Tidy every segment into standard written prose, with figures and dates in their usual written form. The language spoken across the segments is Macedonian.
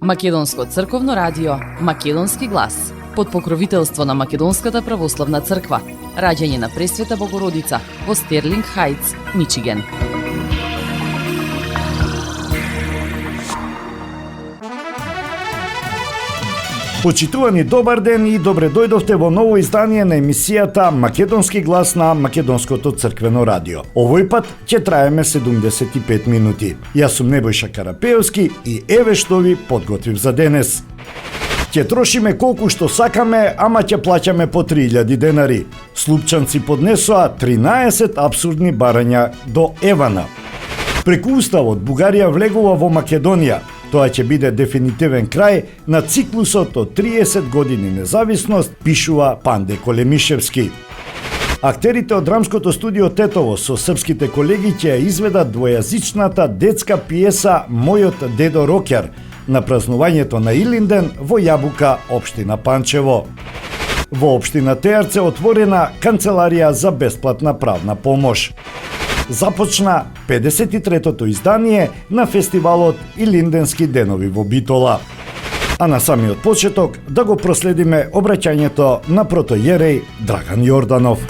Македонско црковно радио, Македонски глас, под покровителство на Македонската православна црква, раѓање на Пресвета Богородица во Стерлинг Хајтс, Мичиген. Почитувани, добар ден и добре дојдовте во ново издание на емисијата Македонски глас на Македонското црквено радио. Овој пат ќе траеме 75 минути. Јас сум Небојша Карапеевски и еве што ви подготвив за денес. Ќе трошиме колку што сакаме, ама ќе плаќаме по 3000 денари. Слупчанци поднесоа 13 апсурдни барања до Евана. Преку Уставот Бугарија влегува во Македонија. Тоа ќе биде дефинитивен крај на циклусот од 30 години независност, пишува Панде Колемишевски. Актерите од драмското студио Тетово со српските колеги ќе изведат двојазичната детска пиеса Мојот дедо Рокер на празнувањето на Илинден во Јабука, општина Панчево. Во општина Теарце отворена канцеларија за бесплатна правна помош. Започна 53-тото издание на фестивалот Илинденски денови во Битола. А на самиот почеток да го проследиме обраќањето на протоиерей Драган Јорданов.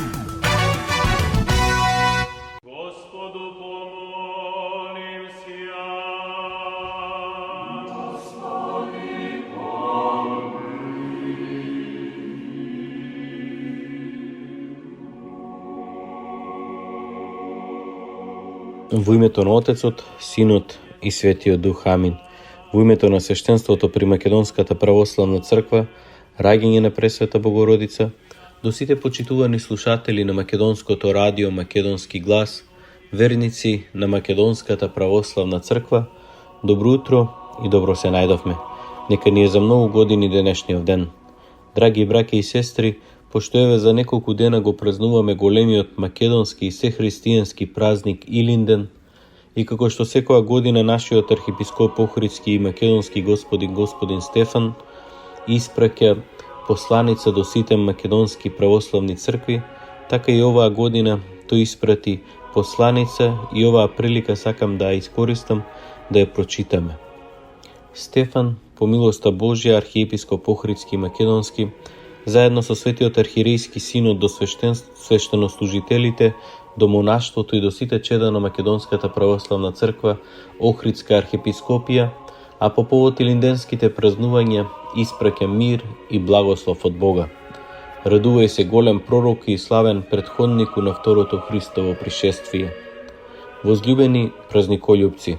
Во името на Отецот, Синот и Светиот Дух, амин. Во името на свештенството при Македонската православна црква, раѓање на Пресвета Богородица, до сите почитувани слушатели на Македонското радио Македонски глас, верници на Македонската православна црква, добро утро и добро се најдовме. Нека ни е за многу години денешниот ден. Драги браќа и сестри, пошто еве за неколку дена го празнуваме големиот македонски и сехристијански празник Илинден, и како што секоја година нашиот архиепископ Охридски и македонски господин Стефан испраќа посланица до сите македонски православни цркви, така и оваа година тој испрати посланица и оваа прилика сакам да ја искористам да ја прочитаме. Стефан, по милоста Божја, архиепископ Охридски и македонски, заедно со Светиот архиерејски синод до свештенослужителите, до монаштвото и до сите чеда на Македонската православна црква, Охридска архиепископија, а по повод илинденските празнувања испраќа мир и благослов од Бога. Радувај се голем пророк и славен претходнику на второто Христово пришествие. Возлюбени празникољупци,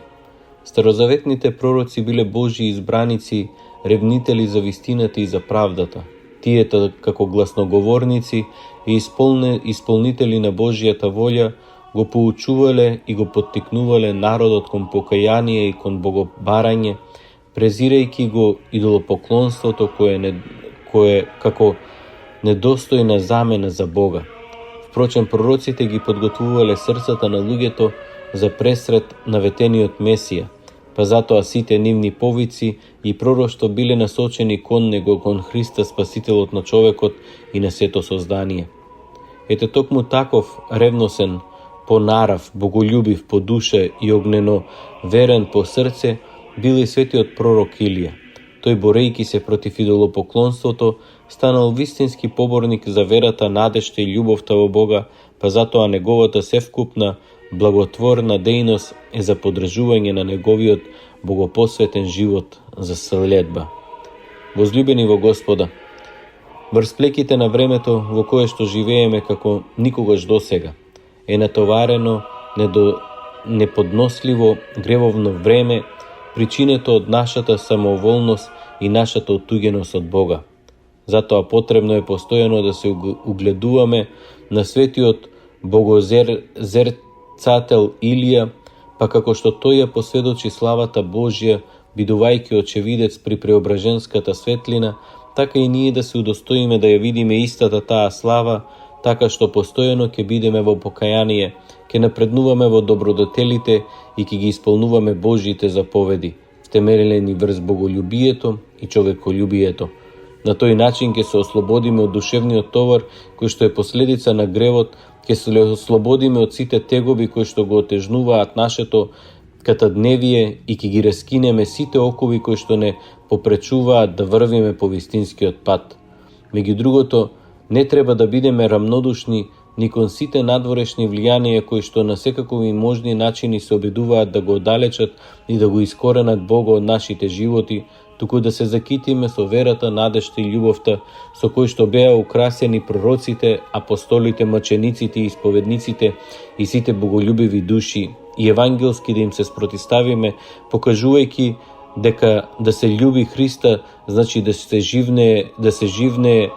старозаветните пророци биле Божји избраници, ревнители за вистината и за правдата. Тие како гласноговорници и исполнители на Божјата волја го поучувале и го поттикнувале народот кон покаяние и кон богобарање, презирајќи го идолопоклонството кое како недостојна замена за Бога. Впрочем, пророците ги подготвувале срцата на луѓето за пресрет на ветениот Месија, па затоа сите нивни повици и пророштво биле насочени кон него, кон Христа, Спасителот на човекот и на сето создание. Ете токму таков ревносен по нарав, боголюбив по душа и огнено верен по срце бил и светиот пророк Илија. Тој, борејќи се против идолопоклонството, станал вистински поборник за верата, надежта и љубовта во Бога, па затоа неговата севкупна благотворна дејност е за подржување на неговиот богопосветен живот за следба. Возлюбени во Господа, врз плеките на времето во кое што живееме како никогаш досега, е натоварено неподносливо гревовно време, причинето од нашата самоволност и нашата оттуѓеност од Бога. Затоа потребно е постојано да се угледуваме на светиот богозерцател Илија, па како што тој ја посведочи славата Божја, бидувајќи очевидец при преображенската светлина, така и ние да се удостоиме да ја видиме истата таа слава, така што постојано ќе бидеме во покаяние, ќе напреднуваме во добродетелите и ќе ги исполнуваме Божјите заповеди, втемелени врз боголюбието и човеколюбието. На тој начин ќе се ослободиме од душевниот товар кој што е последица на гревот, ќе се ослободиме од сите тегоби кои што го отежнуваат нашето катадневие и ќе ги раскинеме сите окови кои што не попречуваат да врвиме по вистинскиот пат. Меѓу другото, не треба да бидеме рамнодушни ни кон сите надворешни влијанија кои што на секакови можни начини се обидуваат да го оддалечат и да го искоренат Бога од нашите животи, туку да се закитиме со верата, надежта и љубовта со кои што беа украсени пророците, апостолите, мъчениците и исповедниците и сите боголюбиви души, и евангелски да им се спротиставиме, покажувајќи дека да се љуби Христа значи да се живнее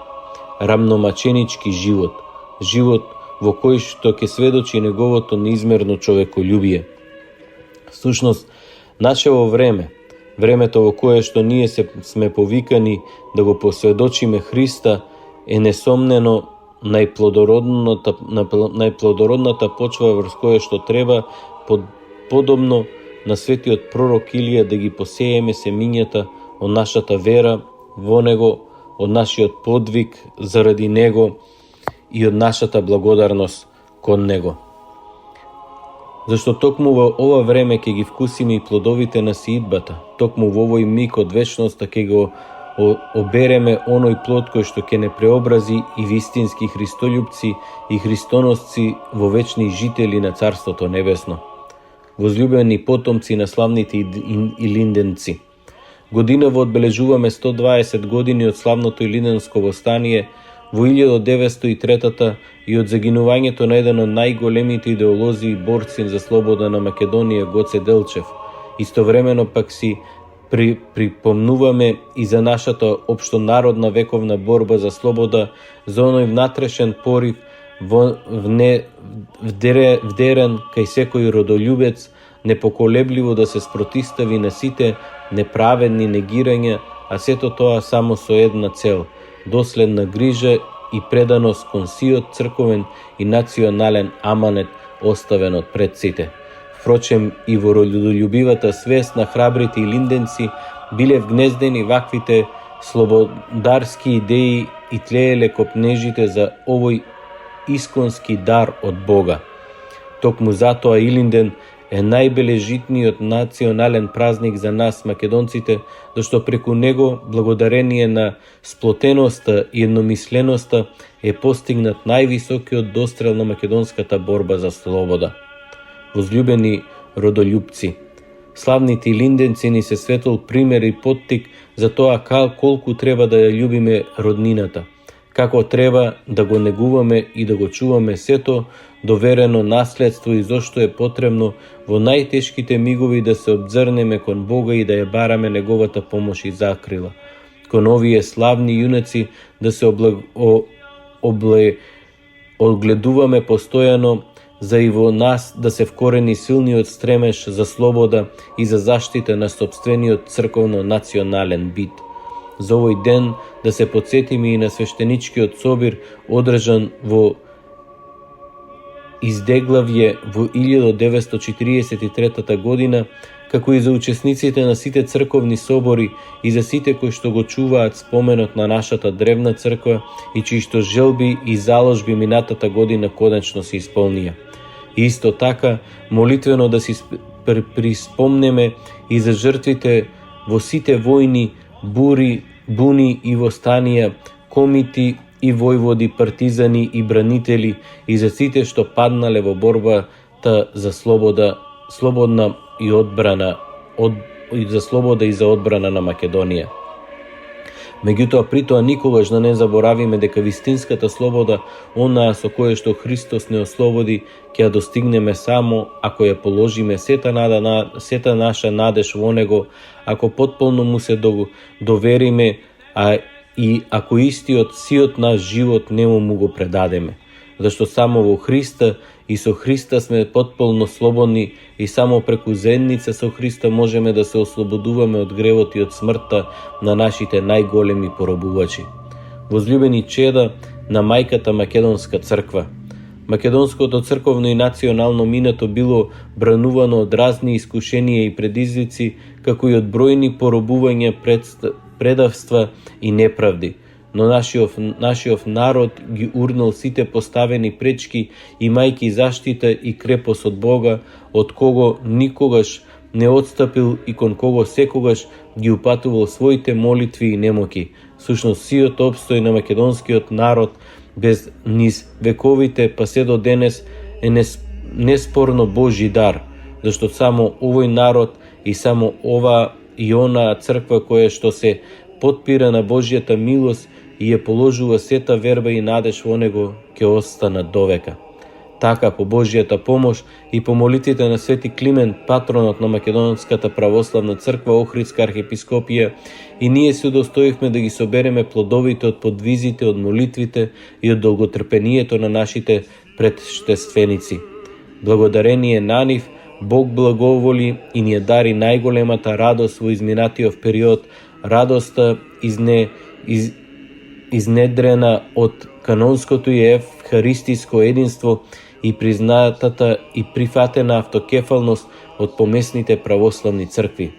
рамномаченички живот, живот во кој што ќе сведочи неговото неизмерно човеколюбие. Всушност, нашево време, времето во кое што ние сме повикани да го посведочиме Христа, е несомнено најплодородната почва врз која што треба подобно на светиот пророк Илија да ги посееме семињата од нашата вера во него, од нашиот подвиг заради него и од нашата благодарност кон него. Зашто токму во ова време ќе ги вкусиме и плодовите на сеидбата, токму во овој миг од вечноста ќе го обереме оној плод кој што ќе не преобрази и вистински христољупци и христоносци во вечни жители на Царството Небесно. Возлюбени потомци на славните илинденци. Годинава одбележуваме 120 години од славното илинденско востание во 1903 и од загинувањето на еден од најголемите идеолози и борци за слобода на Македонија Гоце Делчев. Истовремено пак си припомнуваме и за нашата општонародна вековна борба за слобода, за оној внатрешен порив вдерен кај секој родолюбец, непоколебливо да се спротистави на сите неправедни негирања, а сето тоа само со една цел – доследна грижа и преданост кон сиот црковен и национален аманет оставен од предците. Впрочем, и во родолюбивата свест на храбрите илинденци биле вгнездени ваквите слободарски идеи и тлееле копнежите за овој исконски дар од Бога. Токму затоа Илинден е најбележитниот национален празник за нас македонците, зашто преку него, благодарение на сплотеноста и едномисленоста, е постигнат највисокиот дострел на македонската борба за слобода. Возлюбени родолюбци, славните илинденци ни се светол пример и поттик за тоа колку треба да ја љубиме роднината, како треба да го негуваме и да го чуваме сето доверено наследство и зошто е потребно во најтешките мигови да се обзрнеме кон Бога и да ја бараме неговата помош и закрила. Кон овие славни јунаци да се огледуваме постојано за и во нас да се вкорени силниот стремеж за слобода и за заштита на сопствениот црковно-национален бит. За овој ден да се потсетиме и на свештеничкиот собир одржан во Издеглавје во 1943 година, како и за учесниците на сите црковни собори и за сите кои што го чуваат споменот на нашата древна црква и чии што желби и заложби минатата година конечно се исполнија. И исто така, молитвено да си приспомнеме и за жртвите во сите војни, буни и востанија, комити и војводи, партизани и бранители и за сите што паднале во борбата за слобода и за одбрана на Македонија. Меѓутоа, при тоа никогаш да не заборавиме дека вистинската слобода, онаа со која што Христос не ослободи, ќе ја достигнеме само ако ја положиме сета наша надеж во Него, ако потполно му се довериме, и ако истиот сиот наш живот нему му го предадеме. Зашто само во Христа и со Христа сме потполно слободни и само преку заедница со Христа можеме да се ослободуваме од гревот и од смртта на нашите најголеми поробувачи. Возлюбени чеда на мајката Македонска црква, македонското црковно и национално минато било бранувано од разни искушенија и предизвици, како и од бројни поробувања, предавства и неправди. Но нашиот народ ги урнал сите поставени пречки, имајќи заштита и крепост од Бога, од кого никогаш не отстапил и кон кого секогаш ги упатувал своите молитви и немоки. Сушност, сиот обстој на македонскиот народ без низ вековите па се до денес е неспорно Божи дар, зашто само овој народ и само ова и онаа црква која што се потпира на Божјата милост и ја положува сета верба и надеж во него, ќе останат довека. Така, по Божјата помош и по молитвите на Свети Климент, патронот на Македонската православна црква Охридска архиепископија, и ние се удостоивме да ги собереме плодовите од подвизите, од молитвите и од долготрпението на нашите предшественици. Благодарение на нив, Бог благоволи и ни ја дари најголемата радост во изминатиот период, радоста изнедрена од канонското и евхаристиско единство и признатата и прифатена автокефалност од помесните православни цркви.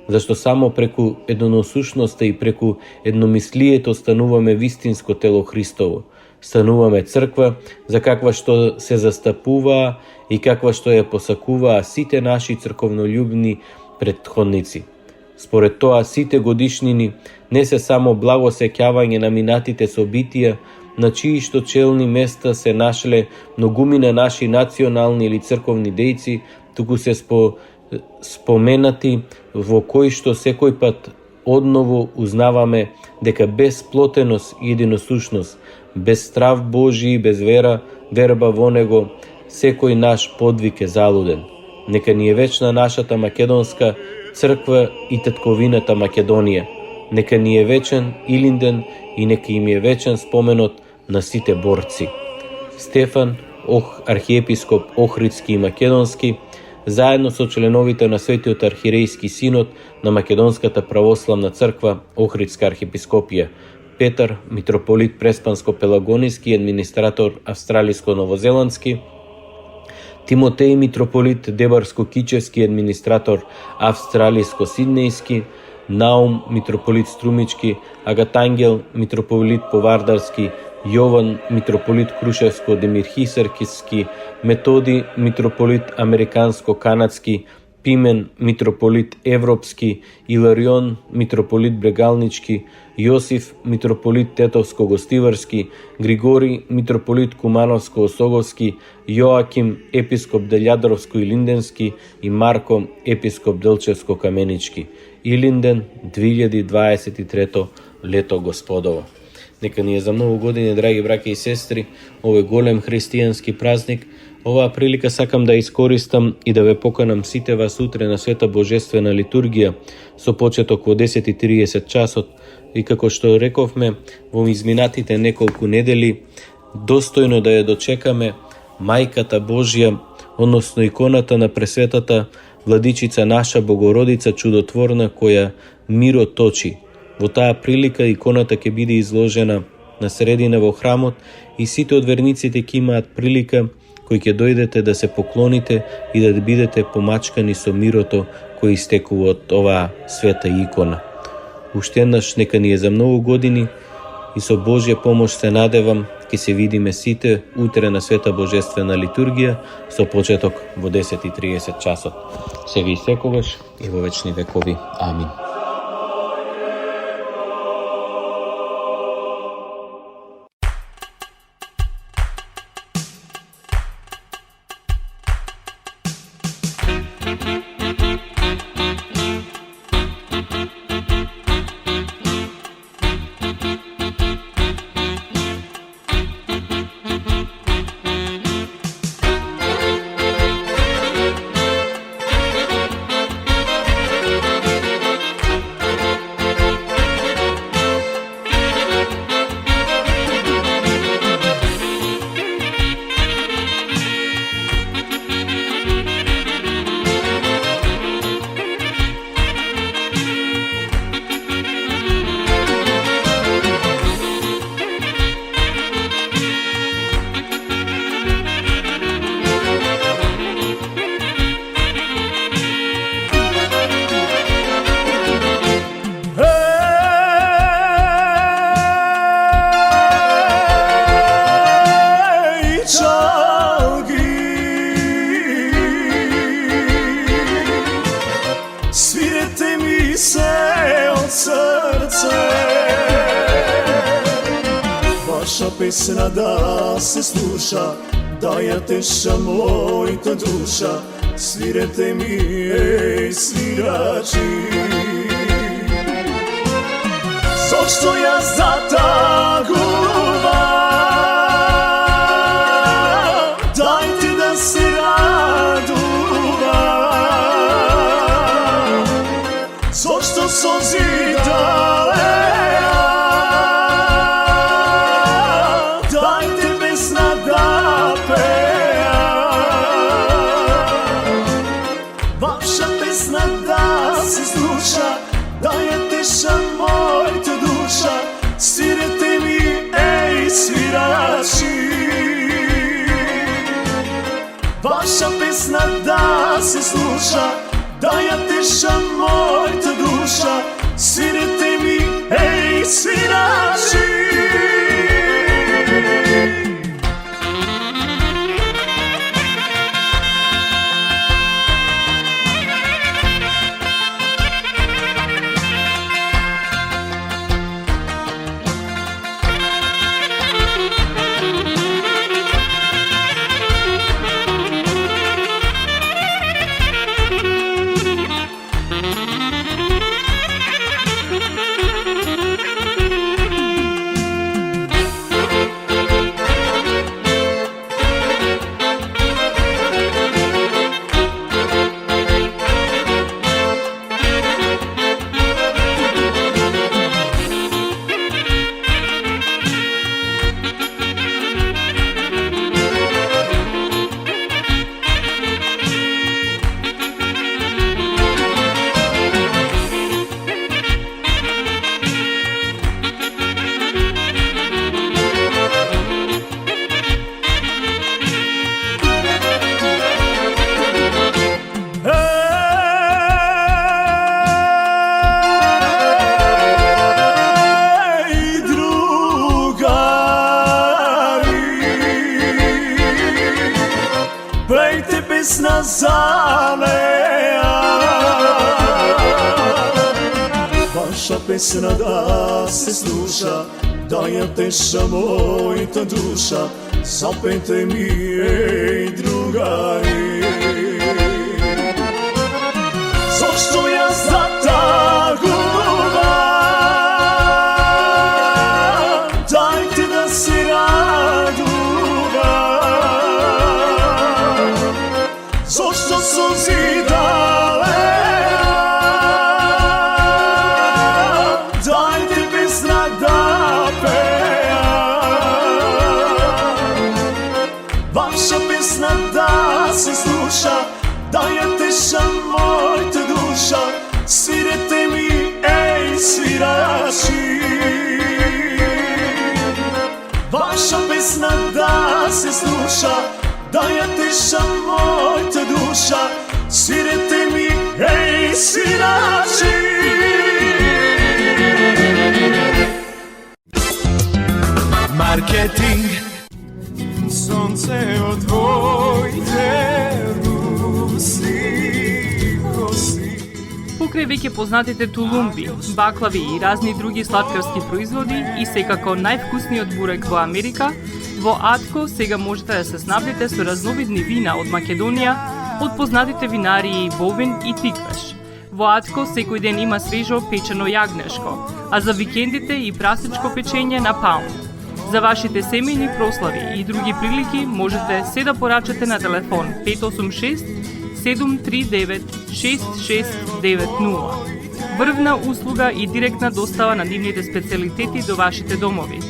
Зашто само преку едносушноста и преку едномислието стануваме вистинско тело Христово. Стануваме црква за каква што се застапуваа и каква што ја посакуваа сите наши црковнољубни претходници. Според тоа, сите годишнини не се само благосеќавање на минатите собитија, на чии што челни места се нашле многумина наши национални или црковни дејци, туку се споменати во кои што секој пат одново узнаваме дека без сплотеност и единосушност, без страв Божи и без верба во него, секој наш подвиг е залуден. Нека ни е вечна нашата македонска црква и татковината Македонија. Нека ни е вечен Илинден и нека им е вечен споменот на сите борци. Стефан, архиепископ Охридски и Македонски, заедно со членовите на Светиот архиерејски синод на Македонската православна црква Охридска архиепископија, Петар, митрополит Преспанско-Пелагониски и администратор Австралиско-Новозеландски, Тимотеј, митрополит Дебарско-Кичевски и администратор Австралиско-Сиднејски, Наум, митрополит Струмички, Агатангел, митрополит Повардарски, Јован, митрополит Крушевско-Демирхисаркиски, Методи, митрополит Американско-Канадски, Пимен, митрополит Европски, Иларион, митрополит Брегалнички, Јосиф, митрополит Тетовско-Гостиварски, Григори, митрополит Кумановско-Осоговски, Јоаким, епископ Делјадровско и Линденски и Марко, епископ Делчевско-Каменички. Илинден, 2023 лето Господово. Нека ни е за многу години, драги браќа и сестри, овој голем христијански празник. Оваа прилика сакам да искористам и да ве поканам сите вас утре на света божествена литургија со почеток во 10:30 часот и како што рековме во изминатите неколку недели, достојно да ја дочекаме Мајката Божја, односно иконата на Пресветата Владичица наша Богородица чудотворна која мирот точи. Во таа прилика иконата ќе биде изложена на средина во храмот и сите од верниците ќе имаат прилика кои ќе дојдете да се поклоните и да бидете помачкани со мирото кој истекува од оваа света икона. Уште еднаш нека ни е за многу години и со Божја помош се надевам ќе се видиме сите утре на света божествена литургија со почеток во 10:30 часот. Сега и секогаш и во вечни векови. Амин. Vaša pesna da se sluša, da ja teša mojta duša, svirete mi, ej, svirači. Zašto ja zataguvam? Dajte da se raduvam. Zašto sozi dalea? Dajte pesna da peja. Vaša pesna da se sluša, da je teša mojta duša, svirete mi, ej, svirači. Vaša pesna da se sluša, da je teša mojta duša, svirete mi, ej, svirači. Pesna zaleja. Vaša pesna da se sluša, da je teša mojta duša, zapejte mi, ej, drugari. Zašto ja zataguvam? Dajte da se raduvam. Zašto sozi dalea? Dajte pesna da peja. Vaša pesna da se sluša, da je teša mojta duša, svirete mi, ej, svirači. Vaša pesna da se sluša, da je teša mojta duša, svirete mi, ej, svirači. Marketing. Sonce od tvojte руси коси. Покрај веќе познатите тулумби, баклави и разни други сладкарски производи и секако највкусниот бурек во Америка, во Атко сега можете да се снабдите со разновидни вина од Македонија, од познатите винарии Бовин и Тиквеш. Во Атко секој ден има свежо печено јагнешко, а за викендите и прасечко печење на паунд. За вашите семејни прослави и други прилики можете се да порачате на телефон 586 739 6690. Врвна услуга и директна достава на нивните специјалитети до вашите домови.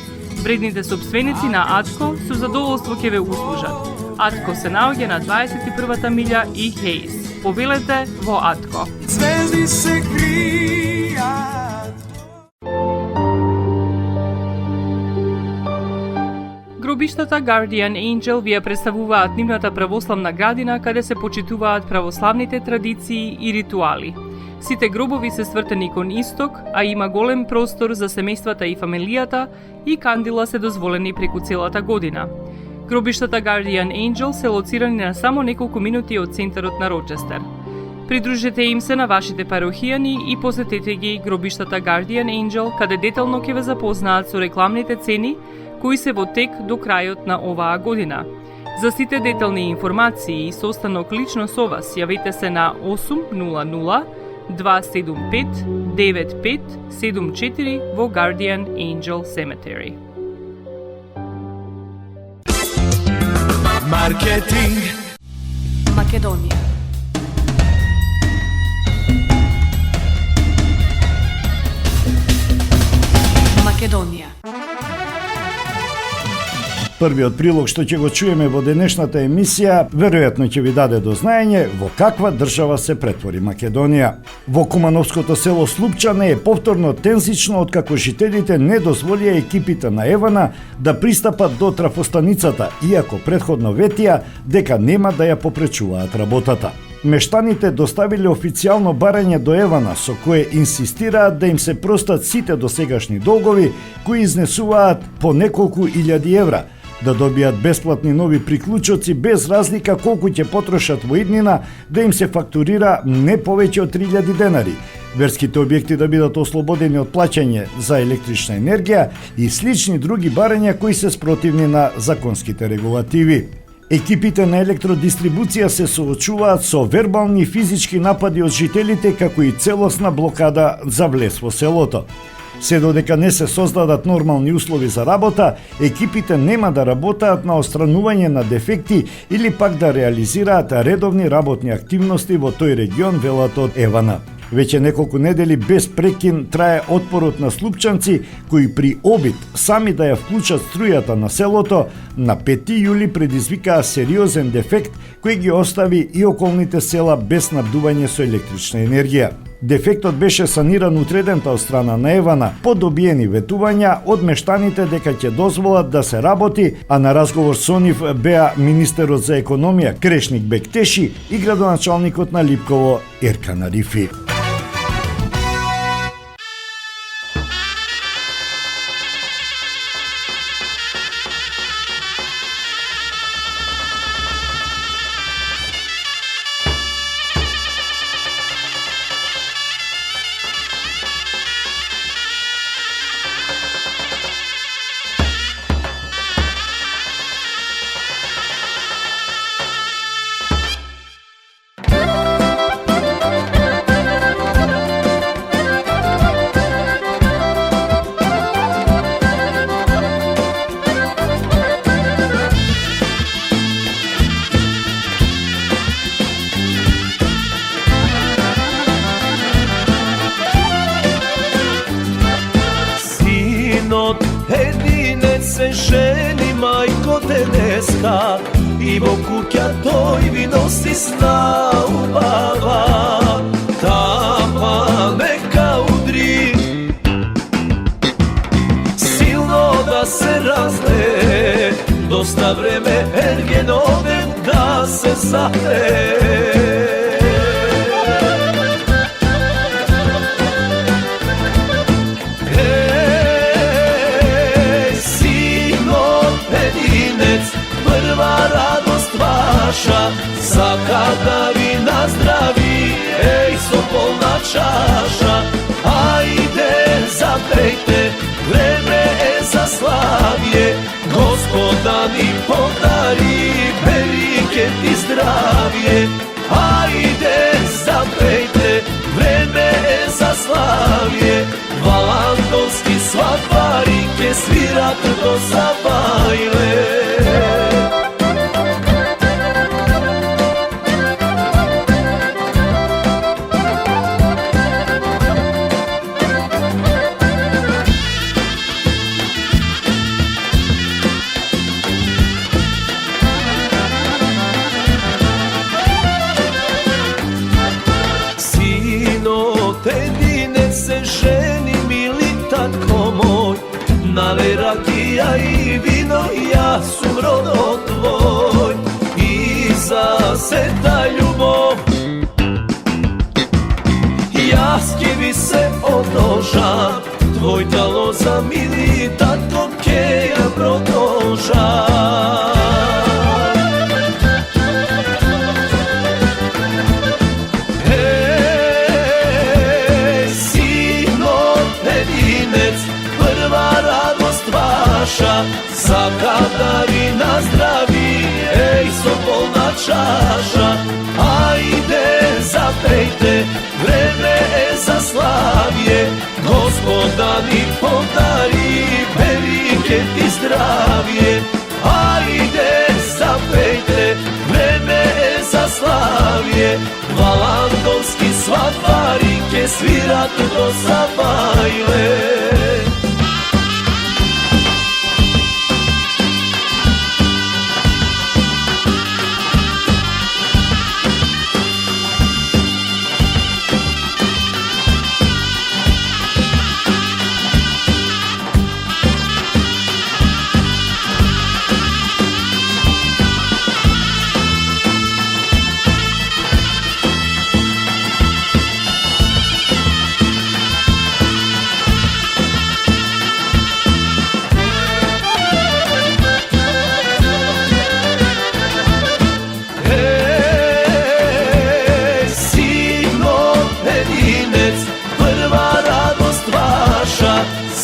Вредните собственици на Атко со задоволство ќе ве услужат. Атко се наоѓа на 21-та милја и Хейс. Повелете во Атко. Звезди се кријат. Гробиштата Guardian Angel ви ја представуваат нивната православна градина каде се почитуваат православните традиции и ритуали. Сите гробови се свртени кон исток, а има голем простор за семејствата и фамилијата и кандила се дозволени преку целата година. Гробиштата Guardian Angel се лоцирани на само неколку минути од центарот на Рочестер. Придружете им се на вашите парохијани и посетете ги гробиштата Guardian Angel, каде детално ќе ве запознаат со рекламните цени, кои се во тек до крајот на оваа година. За сите детални информации и состанок лично со вас, јавете се на 800 275 9574 во Guardian Angel Cemetery. Маркетинг Македонија. Македонија. Првиот прилог што ќе го чуеме во денешната емисија, веројатно ќе ви даде до знаење во каква држава се претвори Македонија. Во кумановското село Слупчане е повторно тензично откако жителите не дозволија екипите на Евана да пристапат до трафостаницата, иако претходно ветија дека нема да ја попречуваат работата. Мештаните доставиле официјално барање до Евана, со кое инсистираат да им се простат сите досегашни долгови кои изнесуваат по неколку илјади евра, да добијат бесплатни нови приклучоци без разлика колку ќе потрошат во иднина, да им се фактурира не повеќе од 3000 денари, верските објекти да бидат ослободени од плаќање за електрична енергија и слични други барања кои се спротивни на законските регулативи. Екипите на електродистрибуција се соочуваат со вербални и физички напади од жителите, како и целосна блокада за влез во селото. Се додека не се создадат нормални услови за работа, екипите нема да работаат на отстранување на дефекти или пак да реализираат редовни работни активности во тој регион, велат од Евана. Веќе неколку недели без прекин трае отпорот на слупчанци кои при обид сами да ја вклучат струјата на селото на 5 јули предизвикаа сериозен дефект кој ги остави и околните села без снабдување со електрична енергија. Дефектот беше саниран утредента од страна на Евана по добиени ветувања од мештаните дека ќе дозволат да се работи, а на разговор со нив беа министерот за економија Крешник Бектеши и градоначалникот на Липково Еркан Арифи. се жени мајко денеска и во куќа тој ви носи сна убава. Тама нека удри силно да се разле, доста време ергеновен да се захле. Радост ваша, сака да ви наздрави, ей, со полна чаша. Ајде, запејте, време е за славје, Господа ни подари велике ти здравје. Ајде, запејте, време е за славје, валандовски свадбари ке свират до забајле. Нале ракија и вино, јас сум родот твој и за сета љубов јас ќе ви се одложам, твојта лоза мили татко ќе ја продолжам. Сака да ви наздрави, ей, со полна чаша. Ајде, запејте, време е за славје, Господа ни подари велике ти здравје. Ајде, запејте, време е за славје, Валандовски сватбари ке свират до забајле.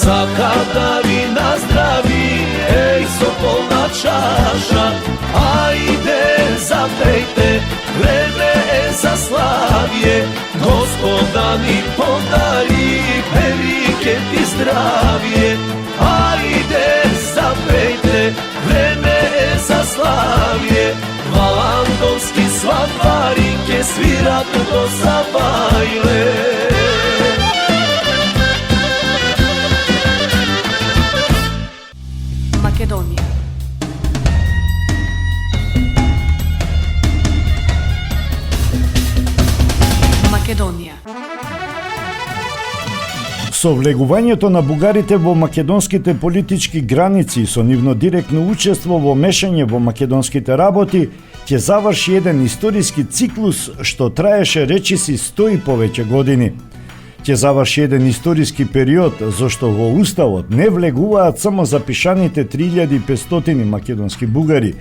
Сака да ви наздрави, ей, со полна чаша. Ајде, запејте, време е за славје, Господа ни подари велике ти здравје. Ајде, запејте, време е за славје, Валандовски сватбари ке свират до забајле. Македонија. Македонија. Со влегувањето на бугарите во македонските политички граници со нивно директно учество во мешање во македонските работи, ќе заврши еден историски циклус што траеше речиси 100 и повеќе години. Ќе заврши еден историски период зашто во уставот не влегуваат само запишаните 3500 македонски бугари.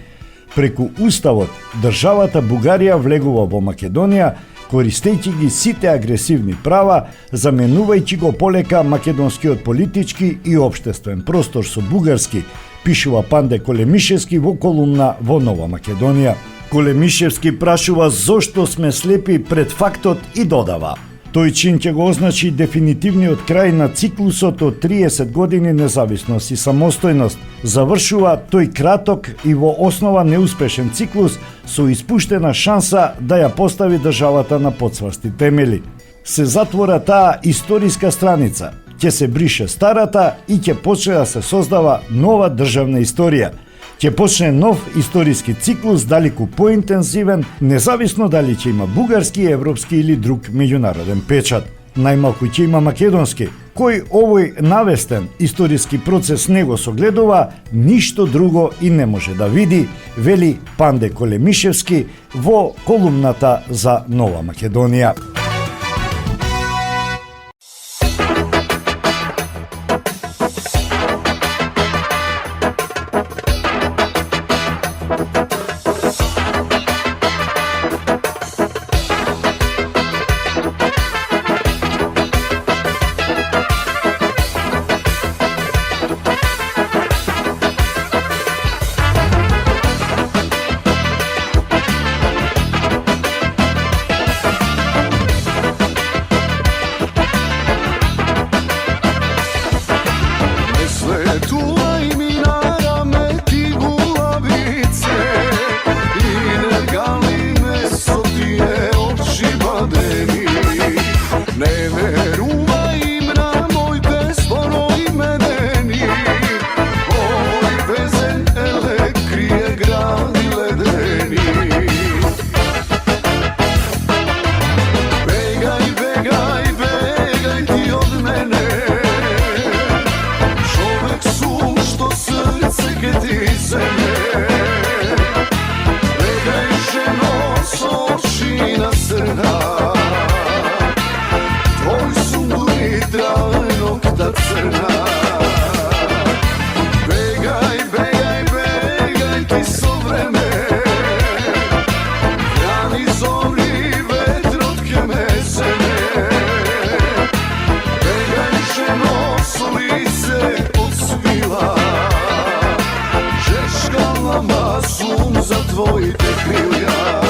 Преку уставот државата Бугарија влегува во Македонија, користејќи ги сите агресивни права, заменувајќи го полека македонскиот политички и општествен простор со бугарски, пишува Панде Колемишевски во колумна во Нова Македонија. Колемишевски прашува зошто сме слепи пред фактот и додава: тој чин ќе го означи дефинитивниот крај на циклусот од 30 години независност и самостојност. Завршува тој краток и во основа неуспешен циклус со испуштена шанса да ја постави државата на потцврсти темели. Се затвора таа историска страница, ќе се брише старата и ќе почне да се создава нова државна историја. Ќе почне нов историски циклус, далеку поинтензивен, независно дали ќе има бугарски, европски или друг меѓународен печат. Најмалку ќе има македонски. Кој овој навестен историски процес не го согледува, ништо друго и не може да види, вели Панде Колемишевски во колумната за Нова Македонија. твоите крилја.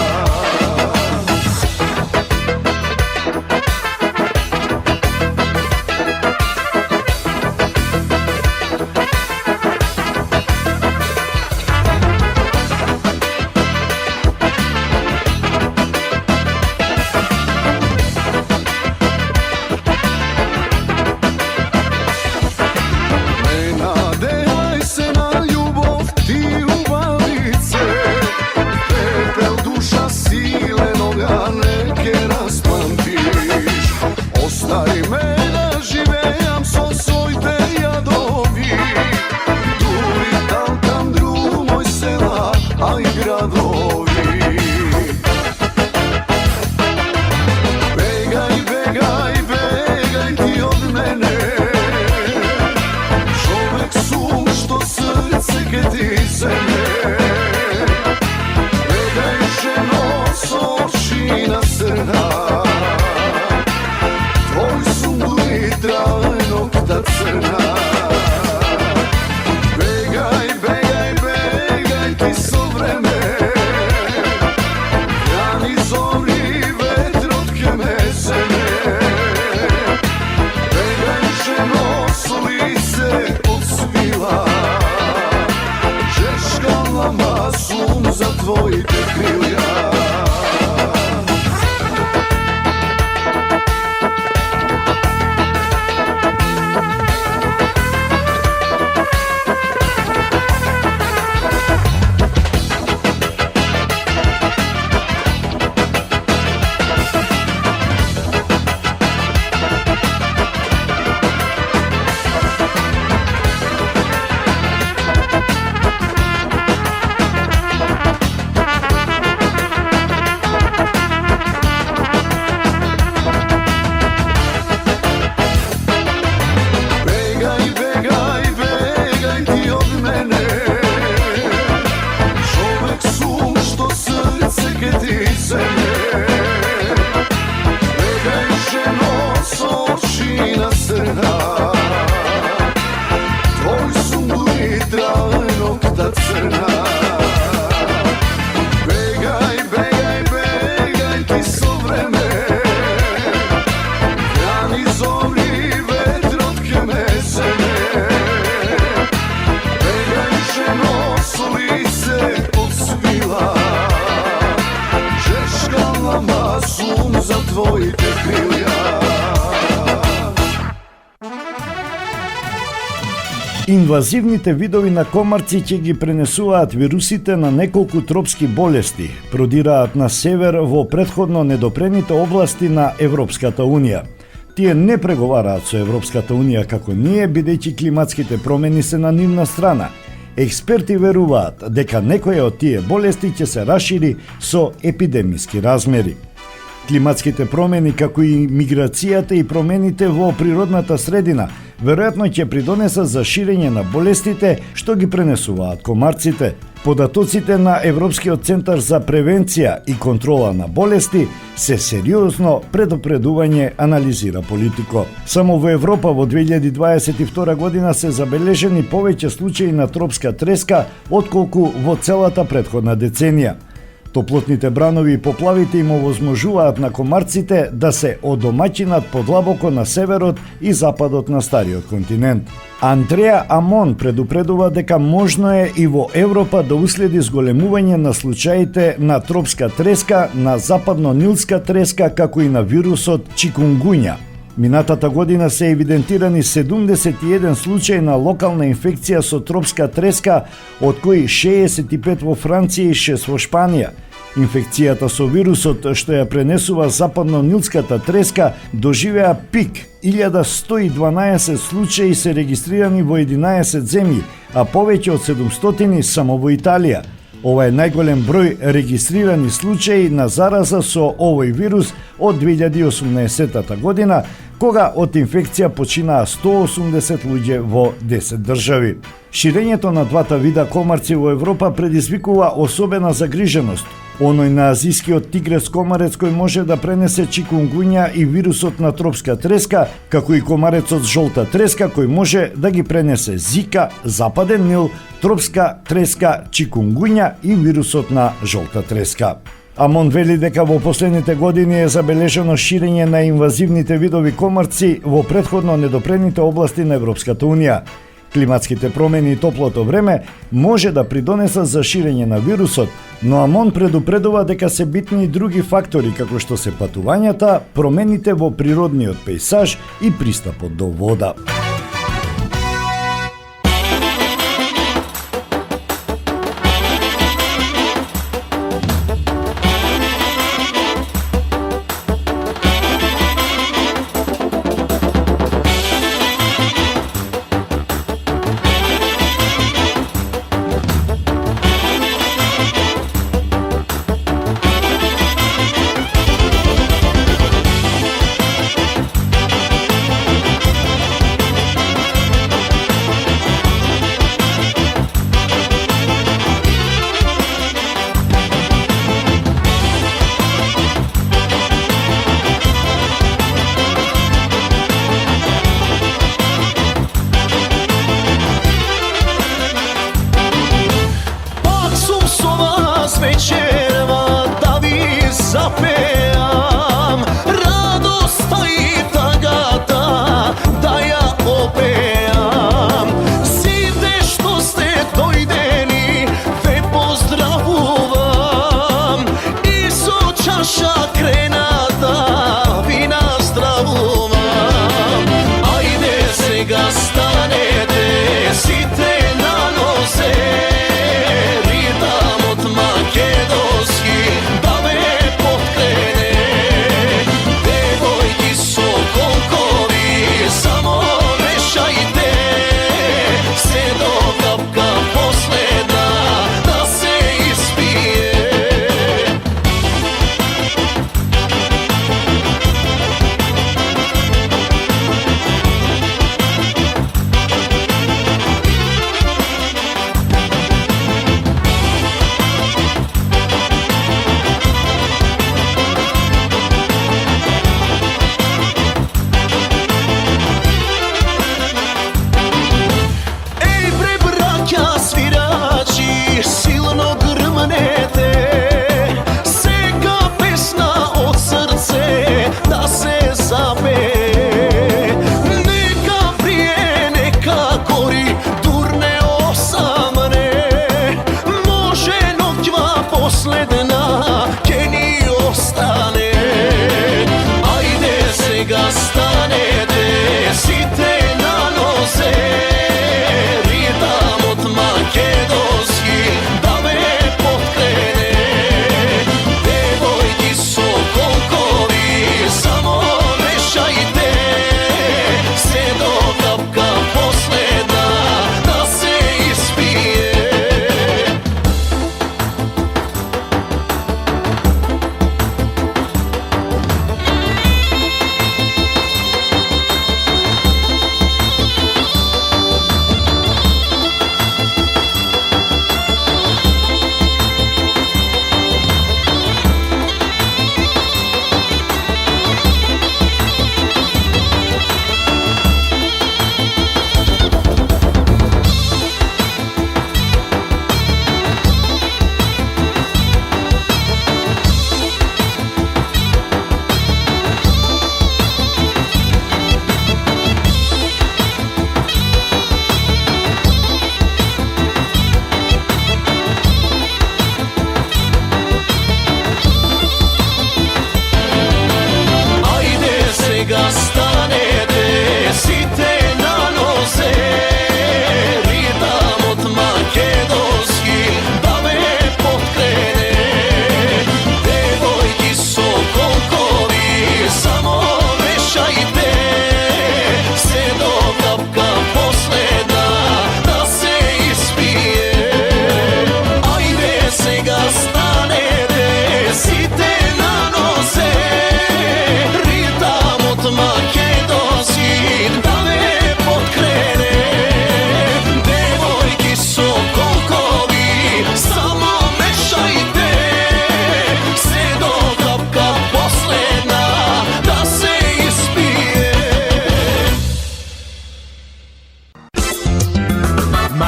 Инвазивните видови на комарци ќе ги пренесуваат вирусите на неколку тропски болести, продираат на север во претходно недопрените области на Европската Унија. Тие не преговараат со Европската Унија како ние, бидејќи климатските промени се на нивна страна. Експерти веруваат дека некоја од тие болести ќе се расшири со епидемиски размери. Климатските промени, како и миграцијата и промените во природната средина, веројатно ќе придонесат за ширење на болестите што ги пренесуваат комарците. Податоците на Европскиот центар за превенција и контрола на болести се сериозно предупредување, анализира Политико. Само во Европа во 2022 година се забележени повеќе случаи на тропска треска отколку во целата претходна деценија. Топлотните бранови и поплавите им овозможуваат на комарците да се одомаќинат подлабоко на северот и западот на стариот континент. Андреа Амон предупредува дека можно е и во Европа да уследи зголемување на случаите на тропска треска, на западно-нилска треска, како и на вирусот чикунгуња. Минатата година се евидентирани 71 случаи на локална инфекција со тропска треска, од кои 65 во Франција и 6 во Шпанија. Инфекцијата со вирусот што ја пренесува западно-нилската треска доживеа пик. 1112 случаи се регистрирани во 11 земји, а повеќе од 700 само во Италија. Ова е најголем број регистрирани случаи на зараза со овој вирус од 2018 година, кога од инфекција починаа 180 луѓе во 10 држави. Ширењето на двата вида комарци во Европа предизвикува особена загриженост. Оној на азискиот тигрес комарец кој може да пренесе чикунгуња и вирусот на тропска треска, како и комарецот жолта треска кој може да ги пренесе зика, западен Нил, тропска треска, чикунгуња и вирусот на жолта треска. АМОН вели дека во последните години е забележено ширење на инвазивните видови комарци во претходно недопрените области на Европската Унија. Климатските промени и топлото време може да придонесат за ширење на вирусот, но АМОН предупредува дека се битни и други фактори како што се патувањата, промените во природниот пејзаж и пристапот до вода.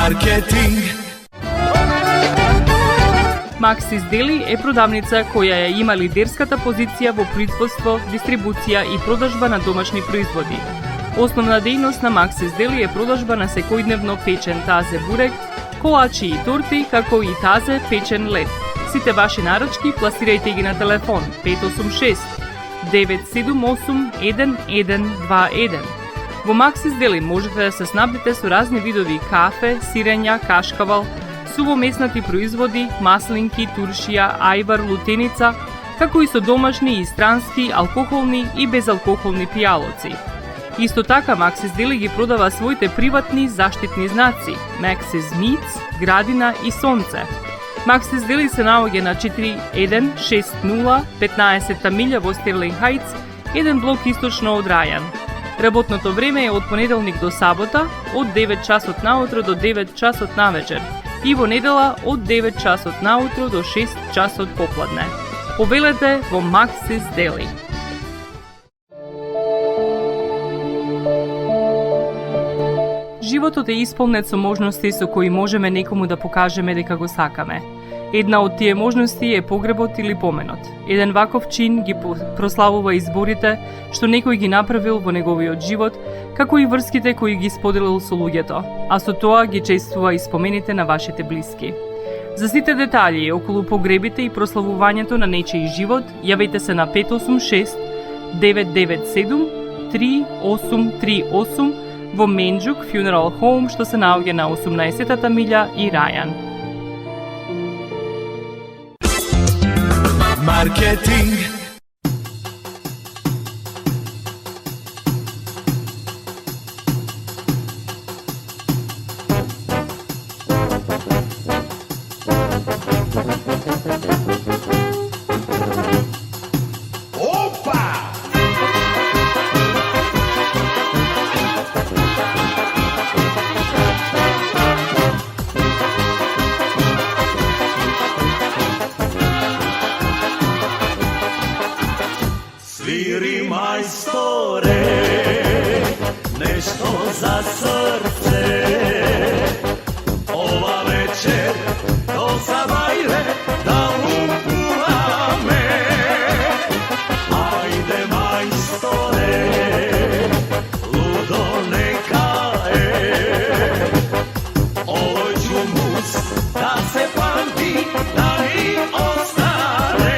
Marketing. Maxis Deli е продавница која ја има лидерската позиција во производство, дистрибуција и продажба на домашни производи. Основна дејност на Maxis Deli е продажба на секојдневно печен тазе бурек, колачи и торти, како и тазе печен лед. Сите ваши нарачки пласирајте ги на телефон 586 978 1121. Во Maxis Deli можете да се снабдите со разни видови кафе, сирења, кашкавал, сувомеснати производи, маслинки, туршија, ајвар, лутеница, како и со домашни и странски, алкохолни и безалкохолни пијалоци. Исто така Maxis Deli ги продава своите приватни заштитни знаци Maxis Meats, Градина и Сонце. Maxis Deli се наоѓа на 4160 15-та милја во Стерлинг Хајтс, еден блок источно од Рајан. Работното време е од понеделник до сабота, од 9 часот наутро до 9 часот навечер и во недела од 9 часот наутро до 6 часот попладне. Повелете во Maxis Deli. Животот е исполнет со можности со кои можеме некому да покажеме дека го сакаме. Една од тие можности е погребот или поменот. Еден ваков чин ги прославува изборите што некој ги направил во неговиот живот, како и врските кои ги споделил со луѓето, а со тоа ги чествува и спомените на вашите блиски. За сите детали околу погребите и прославувањето на нечиј живот, јавете се на 586 997 3838 во Менџук Funeral Home, што се наоѓа на 18-та милја и Рајан. Маркетинг. Sviri majstore, nešto za srce. Ova večer do zabajle da upulame. Ajde majstore, ludo neka je. Ovoj ću mus da se pamti, da mi ostane.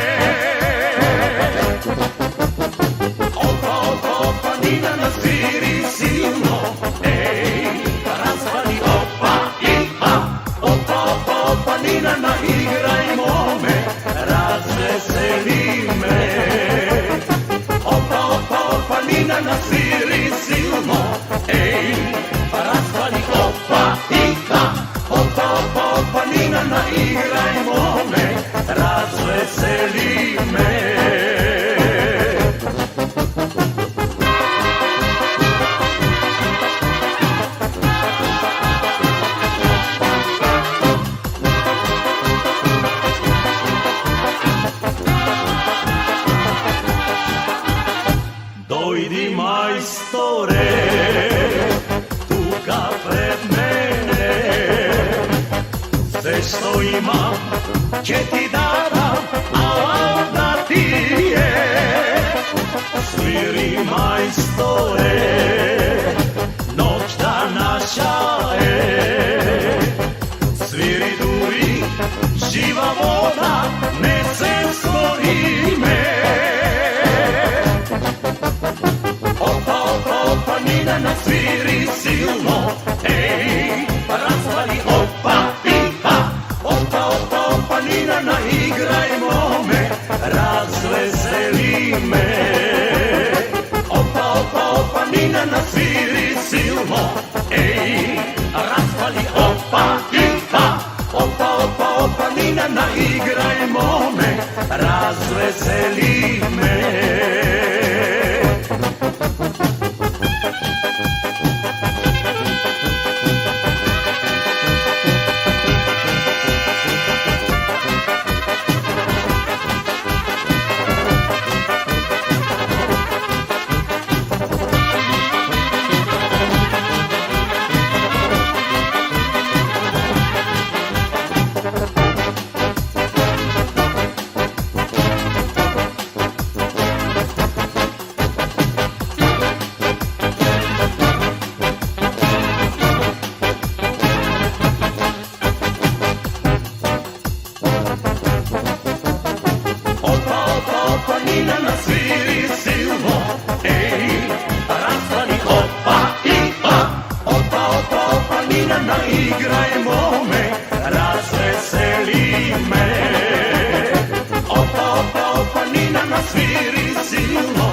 Nina na sviri silno, ej, razvali opa, ipa, opa, opa, opa, Nina na igrajmo me, razveseli me. Opa, opa, opa, Nina na sviri silno, ej, razvali opa, ipa, opa, opa, opa, Nina na igrajmo me, razveseli me. Dojdi majstore, tuka pred mene, sve što imam će ti dam, a onda ti je. Sviri majstore, noć da naša je, sviri duri, živa voda, ne se stvori me. Opa, opa, opa, Nina na sviri silno, ej, razvali opa, pipa. Opa, opa, opa, Nina na igrajmo me, razveseli me. Opa, opa, opa, Nina na sviri silno, ej, razvali opa, pipa. Opa, opa, opa, Nina na igrajmo me, razveseli me. nina na igrajmo me, razveseli me. Opa, opa, opa, nina na sviri silno,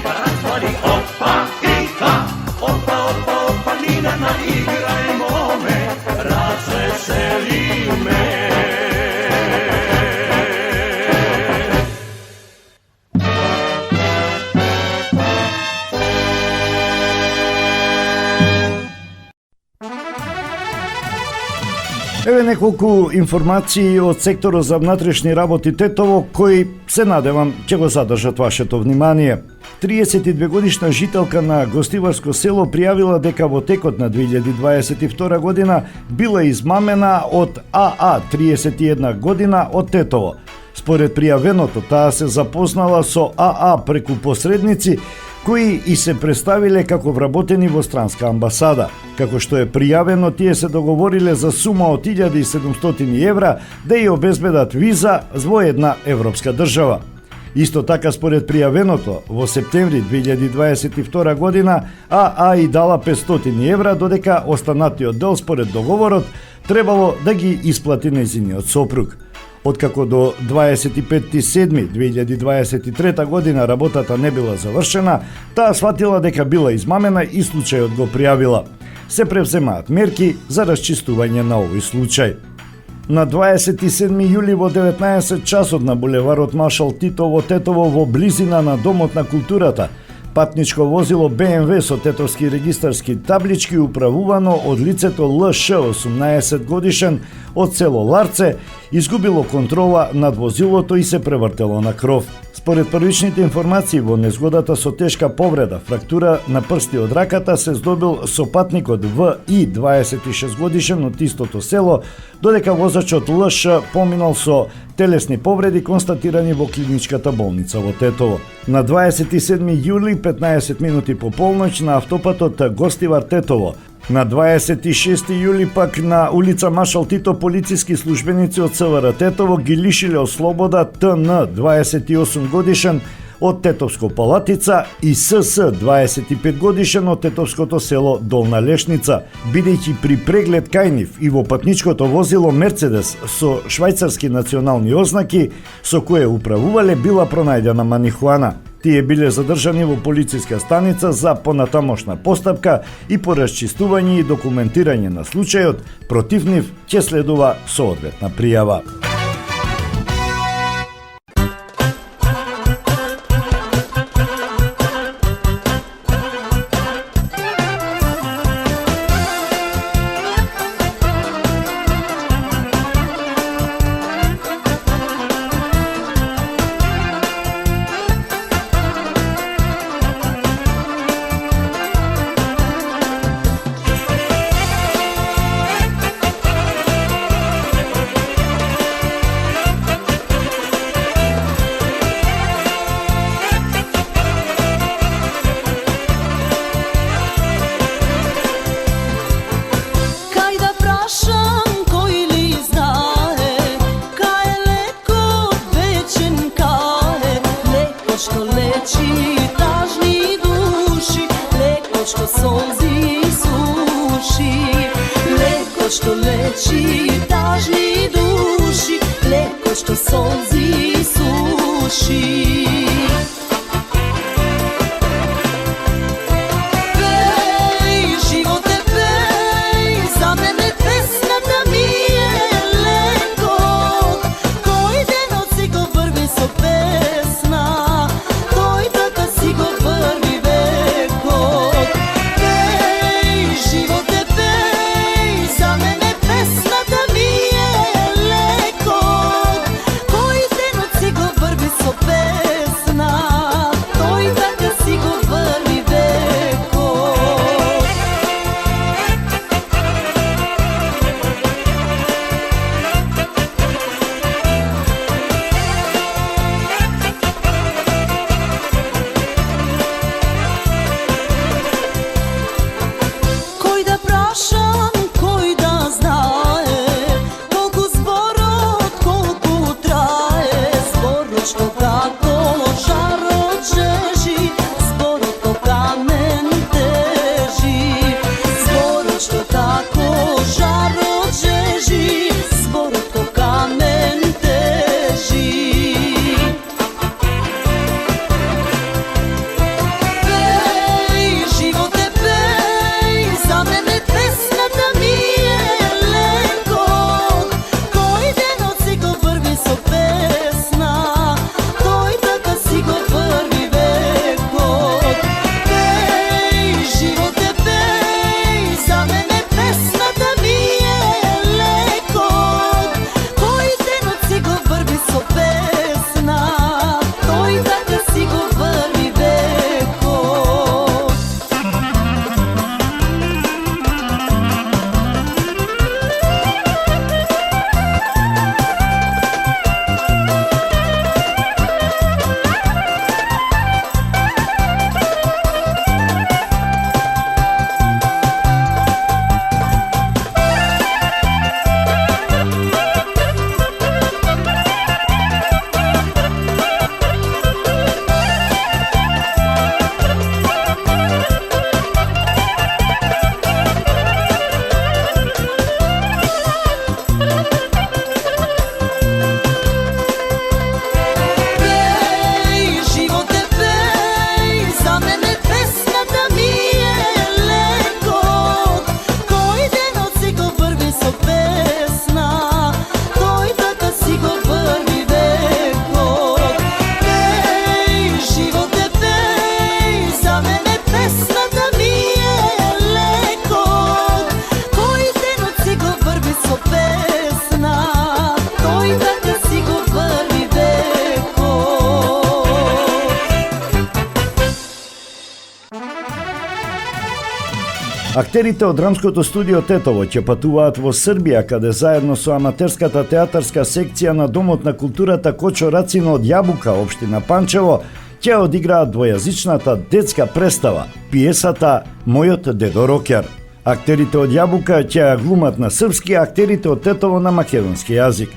razvali opa, ika. Opa, opa, opa, nina na igrajmo me, razveseli me. Еве неколку информации од секторот за внатрешни работи Тетово, кои се надевам ќе го задржат вашето внимание. 32 годишна жителка на гостиварско село пријавила дека во текот на 2022 година била измамена од АА 31 година од Тетово. Според пријавеното, таа се запознала со АА преку посредници кои и се представиле како вработени во странска амбасада. Како што е пријавено, тие се договориле за сума од 1700 евра да ја обезбедат виза во една европска држава. Исто така, според пријавеното, во септември 2022 година АА и дала 500 евра, додека останатиот дел според договорот требало да ги исплати нејзиниот сопруг. Откако до 25.7.2023 година работата не била завршена, таа сватила дека била измамена и случајот го пријавила. Се превземаат мерки за расчистување на овој случај. На 27 јули во 19 часот на булеварот Маршал Тито во Тетово, во близина на Домот на културата, патничко возило БМВ со тетовски регистарски таблички управувано од лицето ЛШ, 18 годишен, од село Ларце, изгубило контрола над возилото и се превртело на кров. Според првичните информации, во незгодата со тешка повреда, фрактура на прсти од раката, се здобил сопатникот ВИ, 26 годишен, од истото село, додека возачот ЛШ поминал со телесни повреди констатирани во клиничката болница во Тетово. На 27 јули, 15 минути по полноќ, на автопатот Гостивар Тетово. На 26 јули пак на улица Маршал Тито полициски службеници од СВР Тетово ги лишиле од слобода ТН, 28 годишен, од Тетовско Палатица и СС, 25 годишен, од Тетовското село Долна Лешница, бидејќи при преглед кај нив и во патничкото возило Мерцедес со швајцарски национални ознаки со кое управувале била пронајдена марихуана. Тие биле задржани во полициска станица за понатамошна постапка и по расчистување и документирање на случајот, против нив ќе следува соодветна пријава. Pesna Актерите од драмското студио Тетово ќе патуваат во Србија, каде заедно со аматерската театарска секција на Домот на културата Кочо Рацин од Јабука, општина Панчево, ќе одиграат двојазичната детска представа, пиесата Мојот дедо Рокјар. Актерите од Јабука ќе ја глумат на српски, а актерите од Тетово на македонски јазик.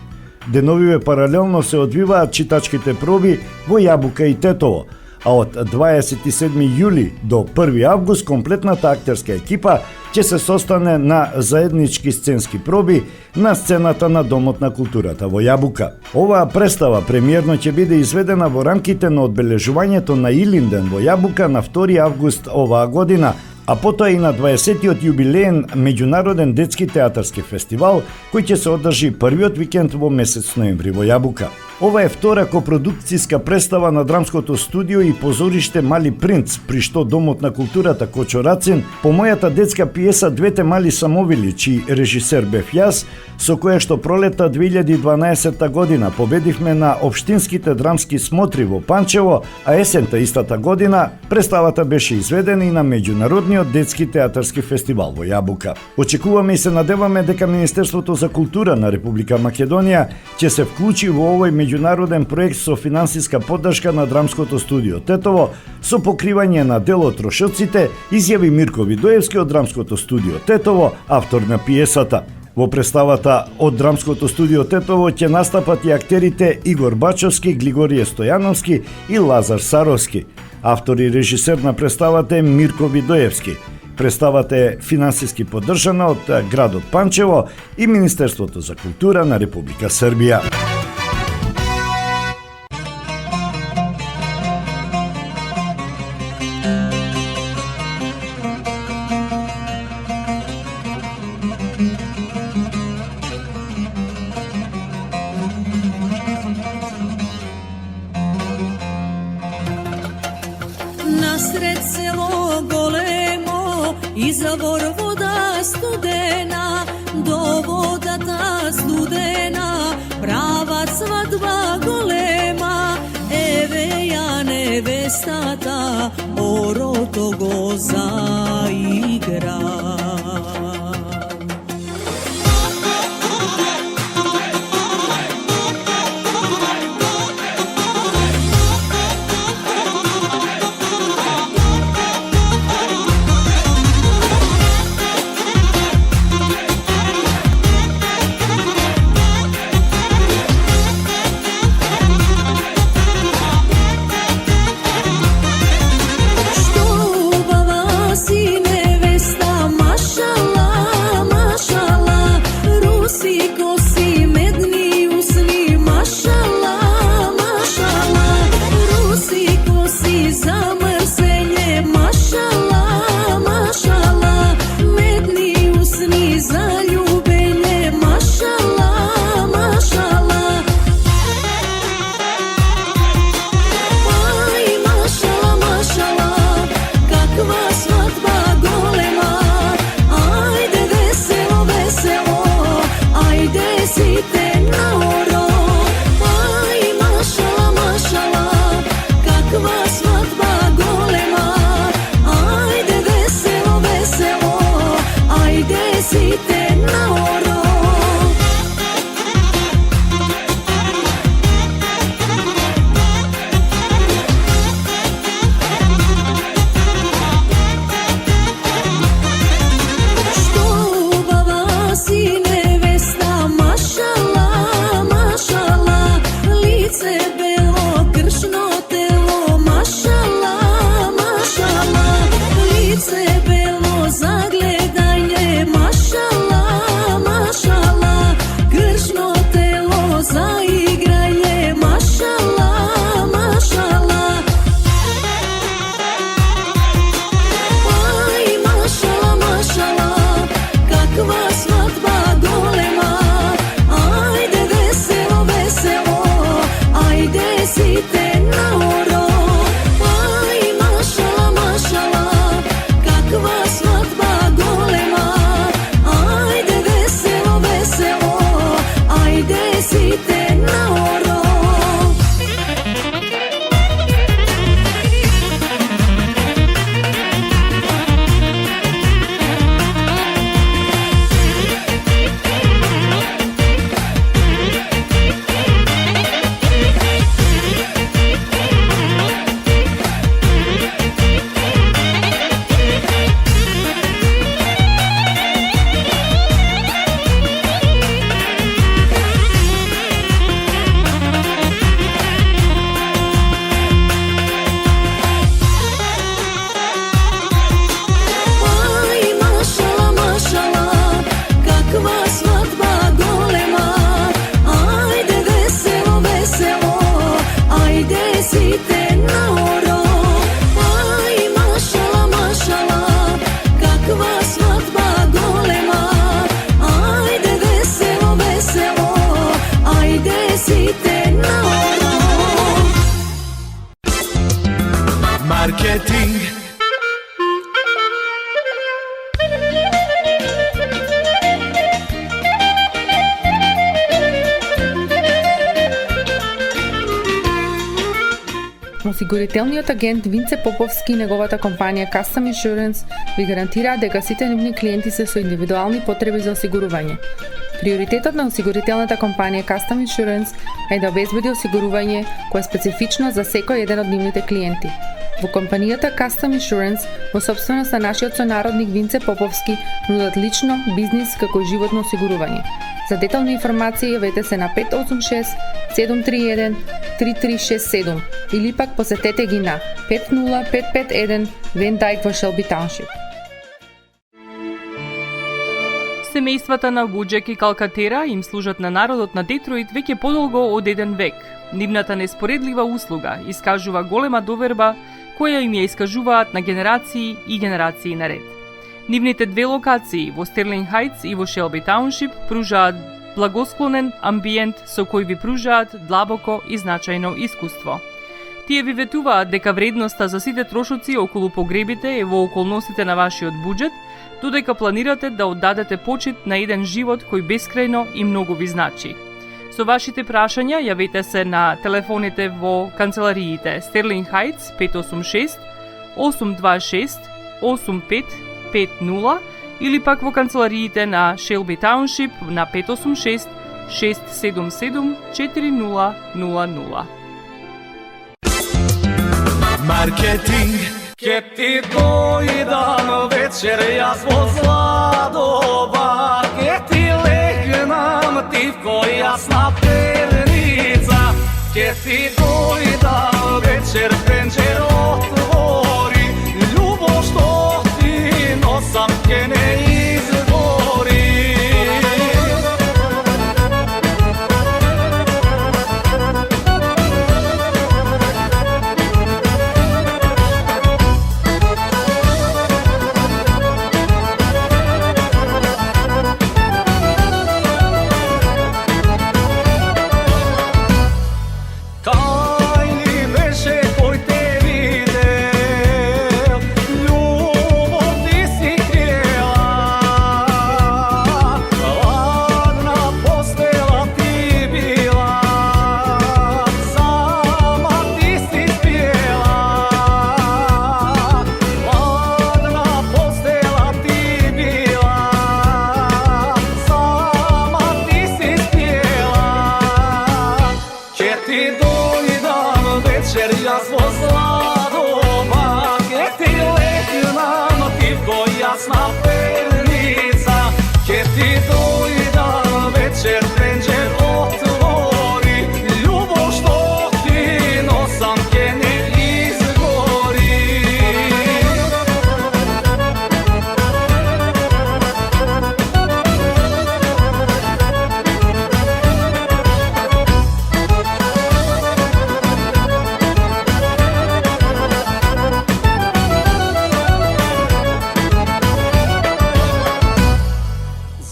Деновиве паралелно се одвиваат читачките проби во Јабука и Тетово, а од 27 јули до 1 август комплетната актерска екипа ќе се состане на заеднички сценски проби на сцената на Домот на културата во Јабука. Оваа представа премиерно ќе биде изведена во рамките на одбележувањето на Илинден во Јабука на 2 август оваа година, а потоа и на 20-тиот јубилеен меѓународен детски театарски фестивал, кој ќе се одржи првиот викенд во месец ноември во Јабука. Ова е втора копродукцијска представа на драмското студио и позориште Мали принц, при што Домот на културата Кочо Рацин, по мојата детска пиеса Двете мали самовили, чиј режисер бев јас, со која што пролета 2012 година победивме на општинските драмски смотри во Панчево, а есента истата година представата беше изведена и на меѓународниот детски театарски фестивал во Јабука. Очекуваме и се надеваме дека Министерството за култура на Република Македонија ќе се вклучи во овој меѓународен проект со финансиска поддршка на драмското студио Тетово со покривање на дел од трошоците, изјави Мирко Видоевски од драмското студио Тетово, автор на пиесата. Во представата од драмското студио Тетово ќе настапат и актерите Игор Бачовски, Глигорije Стојановски и Лазар Саровски. Автор и режисер на представата е Мирко Видоевски. Представата е финансиски поддржана од градот Панчево и Министерството за култура на Република Србија. Nasred selo golemo, izavor voda studena, do voda ta studena, prava svadba golema, eve ja nevestata, oroto go zaigra. Što baba si nevesta Осигурителниот агент Винце Поповски и неговата компанија Custom Insurance ви гарантираат дека сите нивни клиенти се со индивидуални потреби за осигурување. Приоритетот на осигурителната компанија Custom Insurance е да обезбеди осигурување кое е специфично за секој еден од нивните клиенти. Во компанијата Custom Insurance, во собственост на нашиот сонародник Винце Поповски, нудат лично, бизнис како и животно осигурување. За детални информации јавете се на 586 731 3367 или пак посетете ги на 50551 Van Dyke во Shelby Township. Семејствата на Гуџек и Калкатера им служат на народот на Детройт веќе подолго од еден век. Нивната неспоредлива услуга искажува голема доверба која им ја искажуваат на генерации и генерации наред. Нивните две локации во Стерлинг Хајтс и во Шелби Тауншип пружаат благосклонен амбиент со кој ви пружаат длабоко и значајно искуство. Тие ви ветуваат дека вредноста за сите трошоци околу погребите е во околностите на вашиот буџет, додека планирате да оддадете почит на еден живот кој бескрајно и многу ви значи. Со вашите прашања јавете се на телефоните во канцелариите Стерлинг Хајтс 586 826 8550 или пак во канцелариите на Шелби Тауншип на 586 677 4000. Маркетинг ке ти дојдам вечер јас во Зладова, ке ти легнам тивко јас на перница, ке ти дојдам вечер пенџер отвори, љубов што ти носам ке не изгори.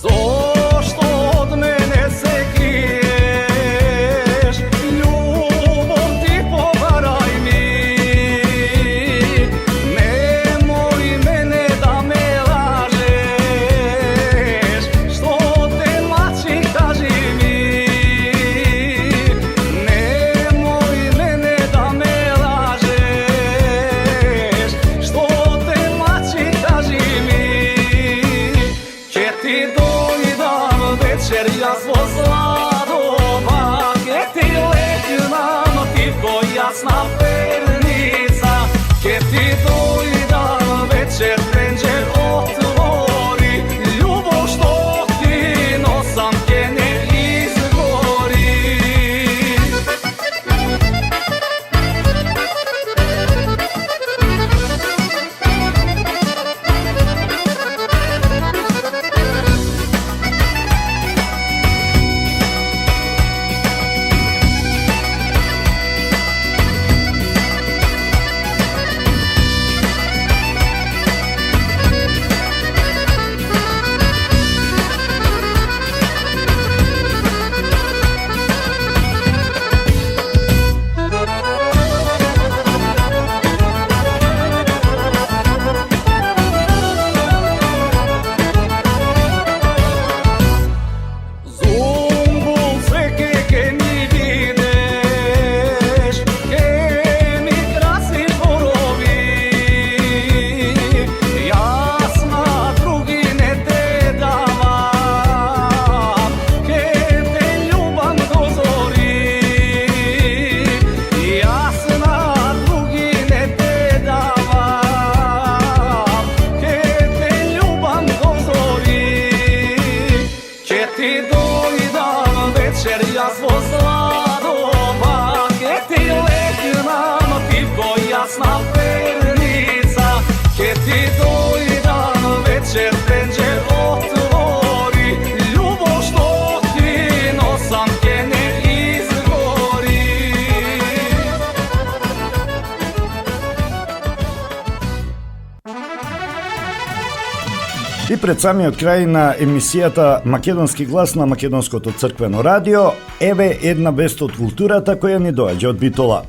Oh И пред самиот крај на емисијата Македонски глас на Македонското црквено радио, еве една вест од културата која ни доаѓа од Битола.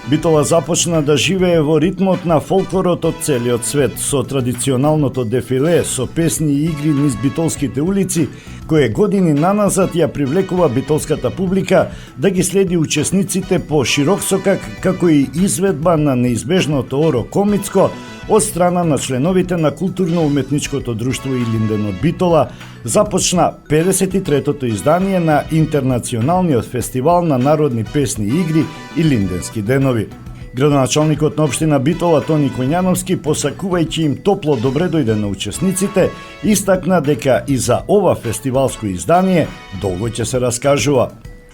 Битола започна да живее во ритмот на фолклорот од целиот свет, со традиционалното дефиле, со песни и игри низ битолските улици, кое години наназад ја привлекува битолската публика да ги следи учесниците по широк сокак, како и изведба на неизбежното оро комицко од страна на членовите на културно-уметничкото друштво Илинден од Битола, започна 53-тото издание на Интернационалниот фестивал на народни песни и игри Илинденски денови. Градоначалникот на општина Битола Тони Коњановски, посакувајќи им топло добре дојде на учесниците, истакна дека и за ова фестивалско издание долго ќе се раскажува.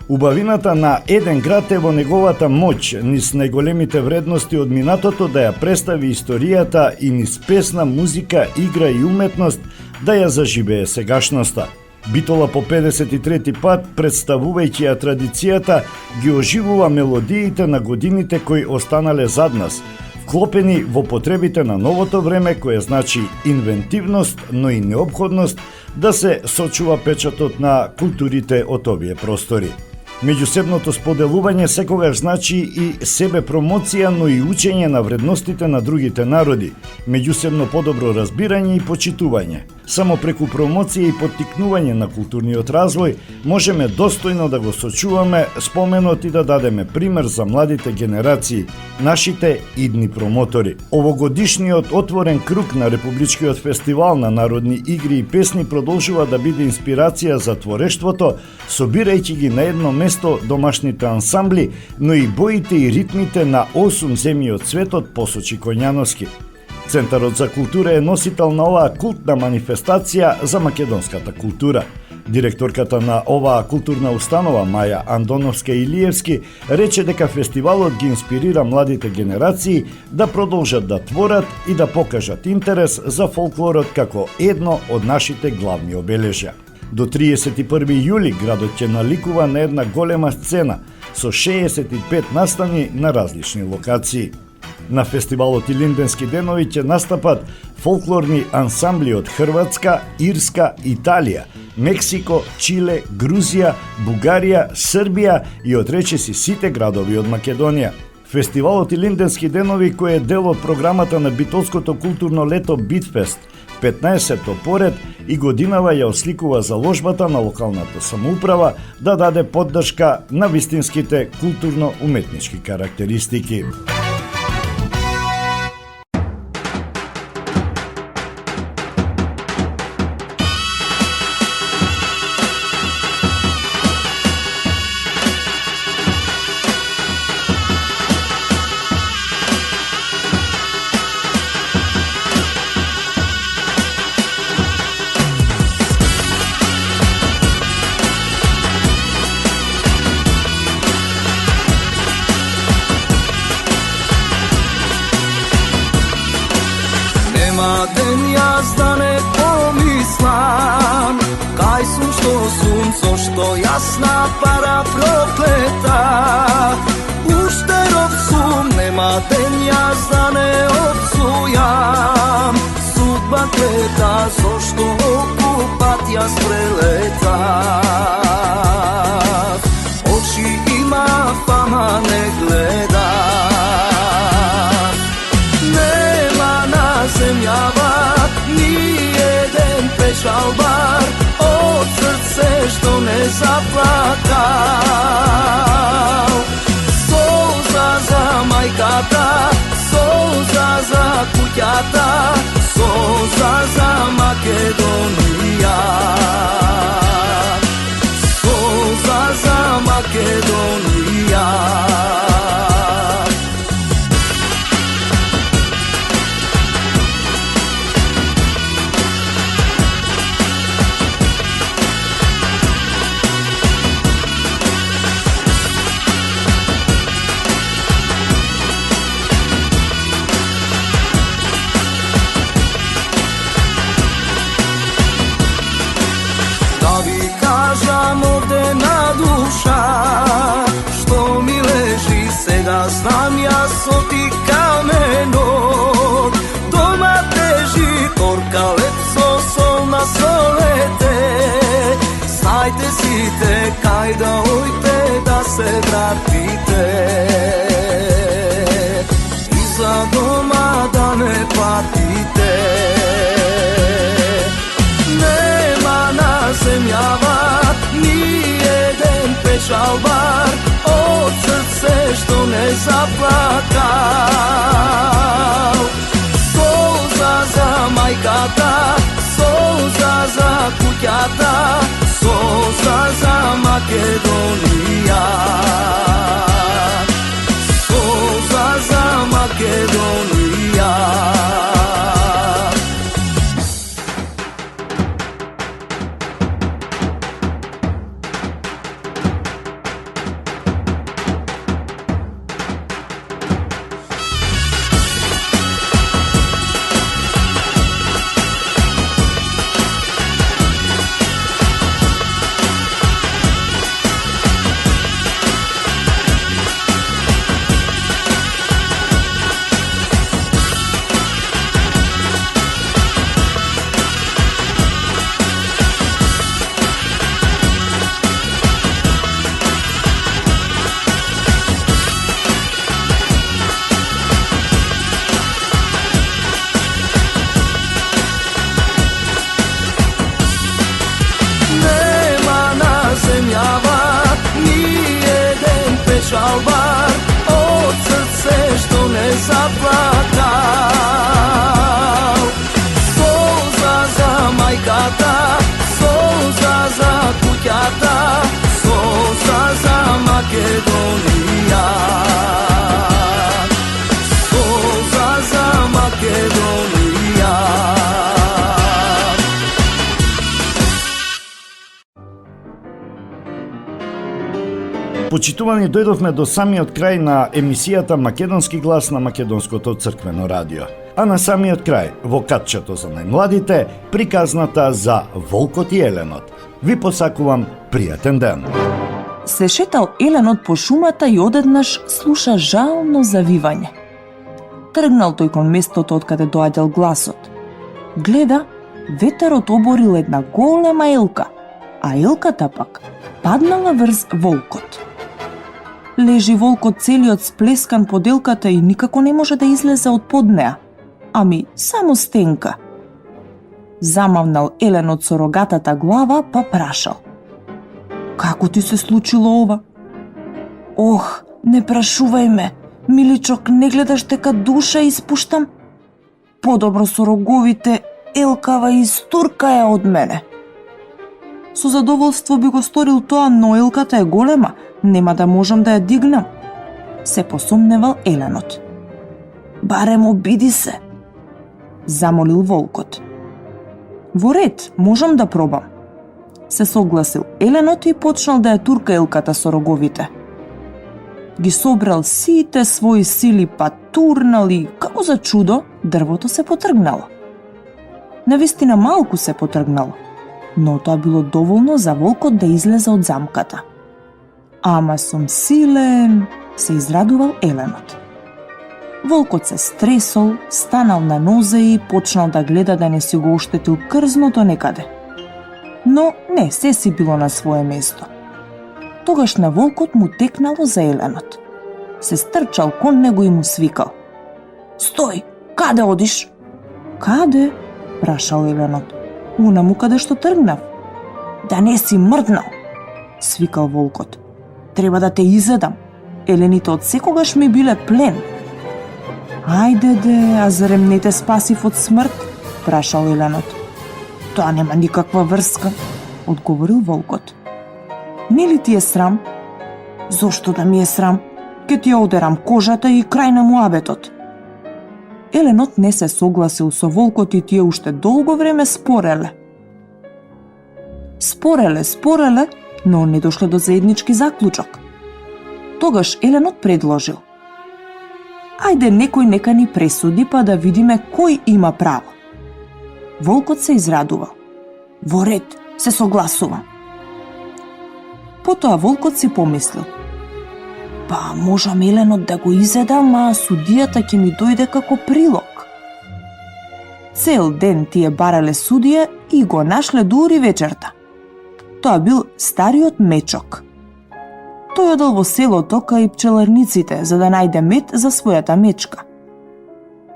Убавината на еден град е во неговата моќ, низ најголемите вредности од минатото да ја представи историјата и низ песна, музика, игра и уметност да ја заживее сегашноста. Битола по 53-ти пат, представувајќи ја традицијата, ги оживува мелодиите на годините кои останале зад нас, вклопени во потребите на новото време, кое значи инвентивност, но и необходност да се сочува печатот на културите од овие простори. Меѓусебното споделување секогаш значи и себе промоција, но и учење на вредностите на другите народи, меѓусебно подобро разбирање и почитување. Само преку промоција и поттикнување на културниот развој можеме достојно да го сочуваме споменот и да дадеме пример за младите генерации, нашите идни промотори. Овогодишниот отворен круг на Републичкиот фестивал на народни игри и песни продолжува да биде инспирација за творештвото, собирајќи ги на едно место домашните ансамбли, но и боите и ритмите на 8 земји од светот, посочи Коњановски. Центарот за култура е носител на оваа култна манифестација за македонската култура. Директорката на оваа културна установа, Маја Андоновска-Илиевски, рече дека фестивалот ги инспирира младите генерации да продолжат да творат и да покажат интерес за фолклорот како едно од нашите главни обележја. До 31 јули градот ќе наликува на една голема сцена со 65 настани на различни локации. На фестивалот Илинденски денови ќе настапат фолклорни ансамбли од Хрватска, Ирска, Италија, Мексико, Чиле, Грузија, Бугарија, Србија и од речиси сите градови од Македонија. Фестивалот Илинденски денови, кој е дел од програмата на битолското културно лето Битфест, 15-то поред и годинава ја осликува заложбата на локалната самоуправа да даде поддршка на вистинските културно-уметнички карактеристики. Ден јас да не помислам кај сум, што сум, зошто јас на пара проклета. Уште роб сум, нема ден јас да не отсујам. Судба клета, зошто окупат јас прелета. Очи има, фама не гледа. Земјава, ниједен печалбар од срце што не заплакал. Солза за мајката, солза за куќата, солза за Македонија. Солза за Македонија. Што ми лежи сега, знам јас оти каменот. Дома тежи торка лепсо на солете. Знајте сите кај да ојте да се вратите. И за дома да не патите. Нема на земјава ни еден печалбар од срце што не заплакал. Солза за мајката, солза за куќата, солза за Македонија. Солза за Македонија. Печалбар од срце што не заплакал. Солза за мајката, солза за куќата, солза за Македонија. Солза за Македонија. Почитувани, дојдовме до самиот крај на емисијата Македонски глас на Македонското црквено радио. А на самиот крај, во катчето за најмладите, приказната за волкот и еленот. Ви посакувам пријатен ден. Се шетал еленот по шумата и одеднаш слуша жално завивање. Тргнал тој кон местото од каде доаѓал гласот. Гледа, ветерот оборил една голема елка, а елката пак паднала врз волкот. Лежи волкот целиот сплескан под елката и никако не може да излезе од под неа. Ами, само стенка. Замавнал еленот со рогатата глава, па прашал. Како ти се случило ова? Ох, не прашувај ме, миличок, не гледаш дека душа испуштам? Подобро со роговите, елкава истурка е од мене. Со задоволство би го сторил тоа, но елката е голема, нема да можам да ја дигнам. Се посомневал еленот. Барем обиди се, замолил волкот. Во ред, можам да пробам. Се согласил еленот и почнал да ја турка елката со роговите. Ги собрал сите своји сили, па турнал и, како за чудо, дрвото се потргнало. Навистина малку се потргнало, но тоа било доволно за волкот да излезе од замката. Ама сум силен, се израдувал еленот. Волкот се стресол, станал на нозе и почнал да гледа да не си го оштетил крзното некаде. Но не, се си било на свое место. Тогаш на волкот му текнало за еленот. Се стрчал кон него и му свикал. Стој, каде одиш? Каде? Прашал еленот. Унаму каде што тргнав. Да не си мрднал, свикал волкот. Треба да те изедам. Елените од секогаш ми биле плен. Ајде де, а зарем не те спасив од смрт? Прашал еленот. Тоа нема никаква врска, одговорил волкот. Нели ти е срам? Зошто да ми е срам? Ке ти ја одерам кожата и крај на муабетот. Еленот не се согласил со волкот и тие уште долго време спореле. Спореле, но не дошле до заеднички заклучок. Тогаш еленот предложил. Ајде некој нека ни пресуди па да видиме кој има право. Волкот се израдувал. Во ред, се согласувам. Потоа волкот си помислил. Па можам еленот да го изедам, а судијата ќе ми дојде како прилог. Цел ден тие барале судија и го нашле дури вечерта. Тоа бил стариот Мечок. Тој одел во селото кај пчеларниците за да најде мед за својата мечка.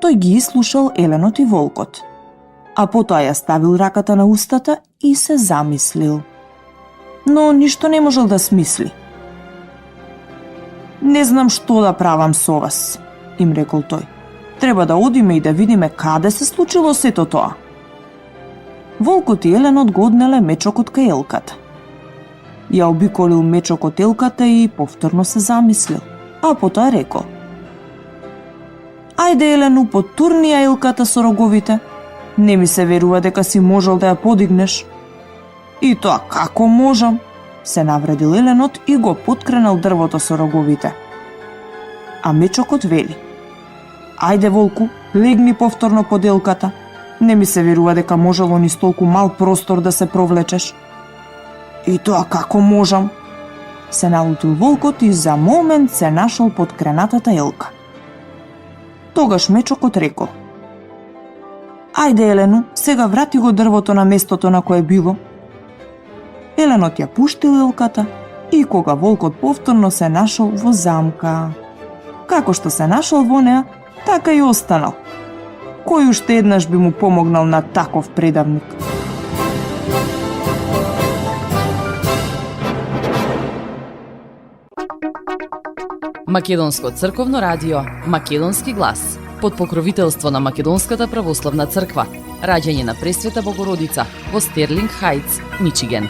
Тој ги изслушал Еленот и волкот, а потоа ја ставил раката на устата и се замислил. Но ништо не можел да смисли. Не знам што да правам со вас, им рекол тој. Треба да одиме и да видиме каде се случило сето тоа. Волкот и Еленот го однеле мечокот кај елката. Ја обиколил мечокот елката и повторно се замислил, а потоа рекол: Ајде, Елену, потурни ја елката со роговите. Не ми се верува дека си можел да ја подигнеш. И тоа како можам? Се навредил Еленот и го поткренал дрвото со роговите. А мечокот вели: Ајде, волку, легни повторно под елката. Не ми се верува дека можело ни столку мал простор да се провлечеш. И тоа како можам? Се налутил волкот и за момент се нашол под кренатата елка. Тогаш мечокот рекол: Ајде, Елену, сега врати го дрвото на местото на кое било. Еленот ја пуштил елката и кога волкот повторно се нашол во замка. Како што се нашол во неа, така и останал. Кој уште еднаш би му помогнал на таков предавник? Македонско црковно радио, Македонски глас, под покровителство на Македонската православна црква, раѓање на Пресвета Богородица во Стерлинг Хајтс, Мичиген.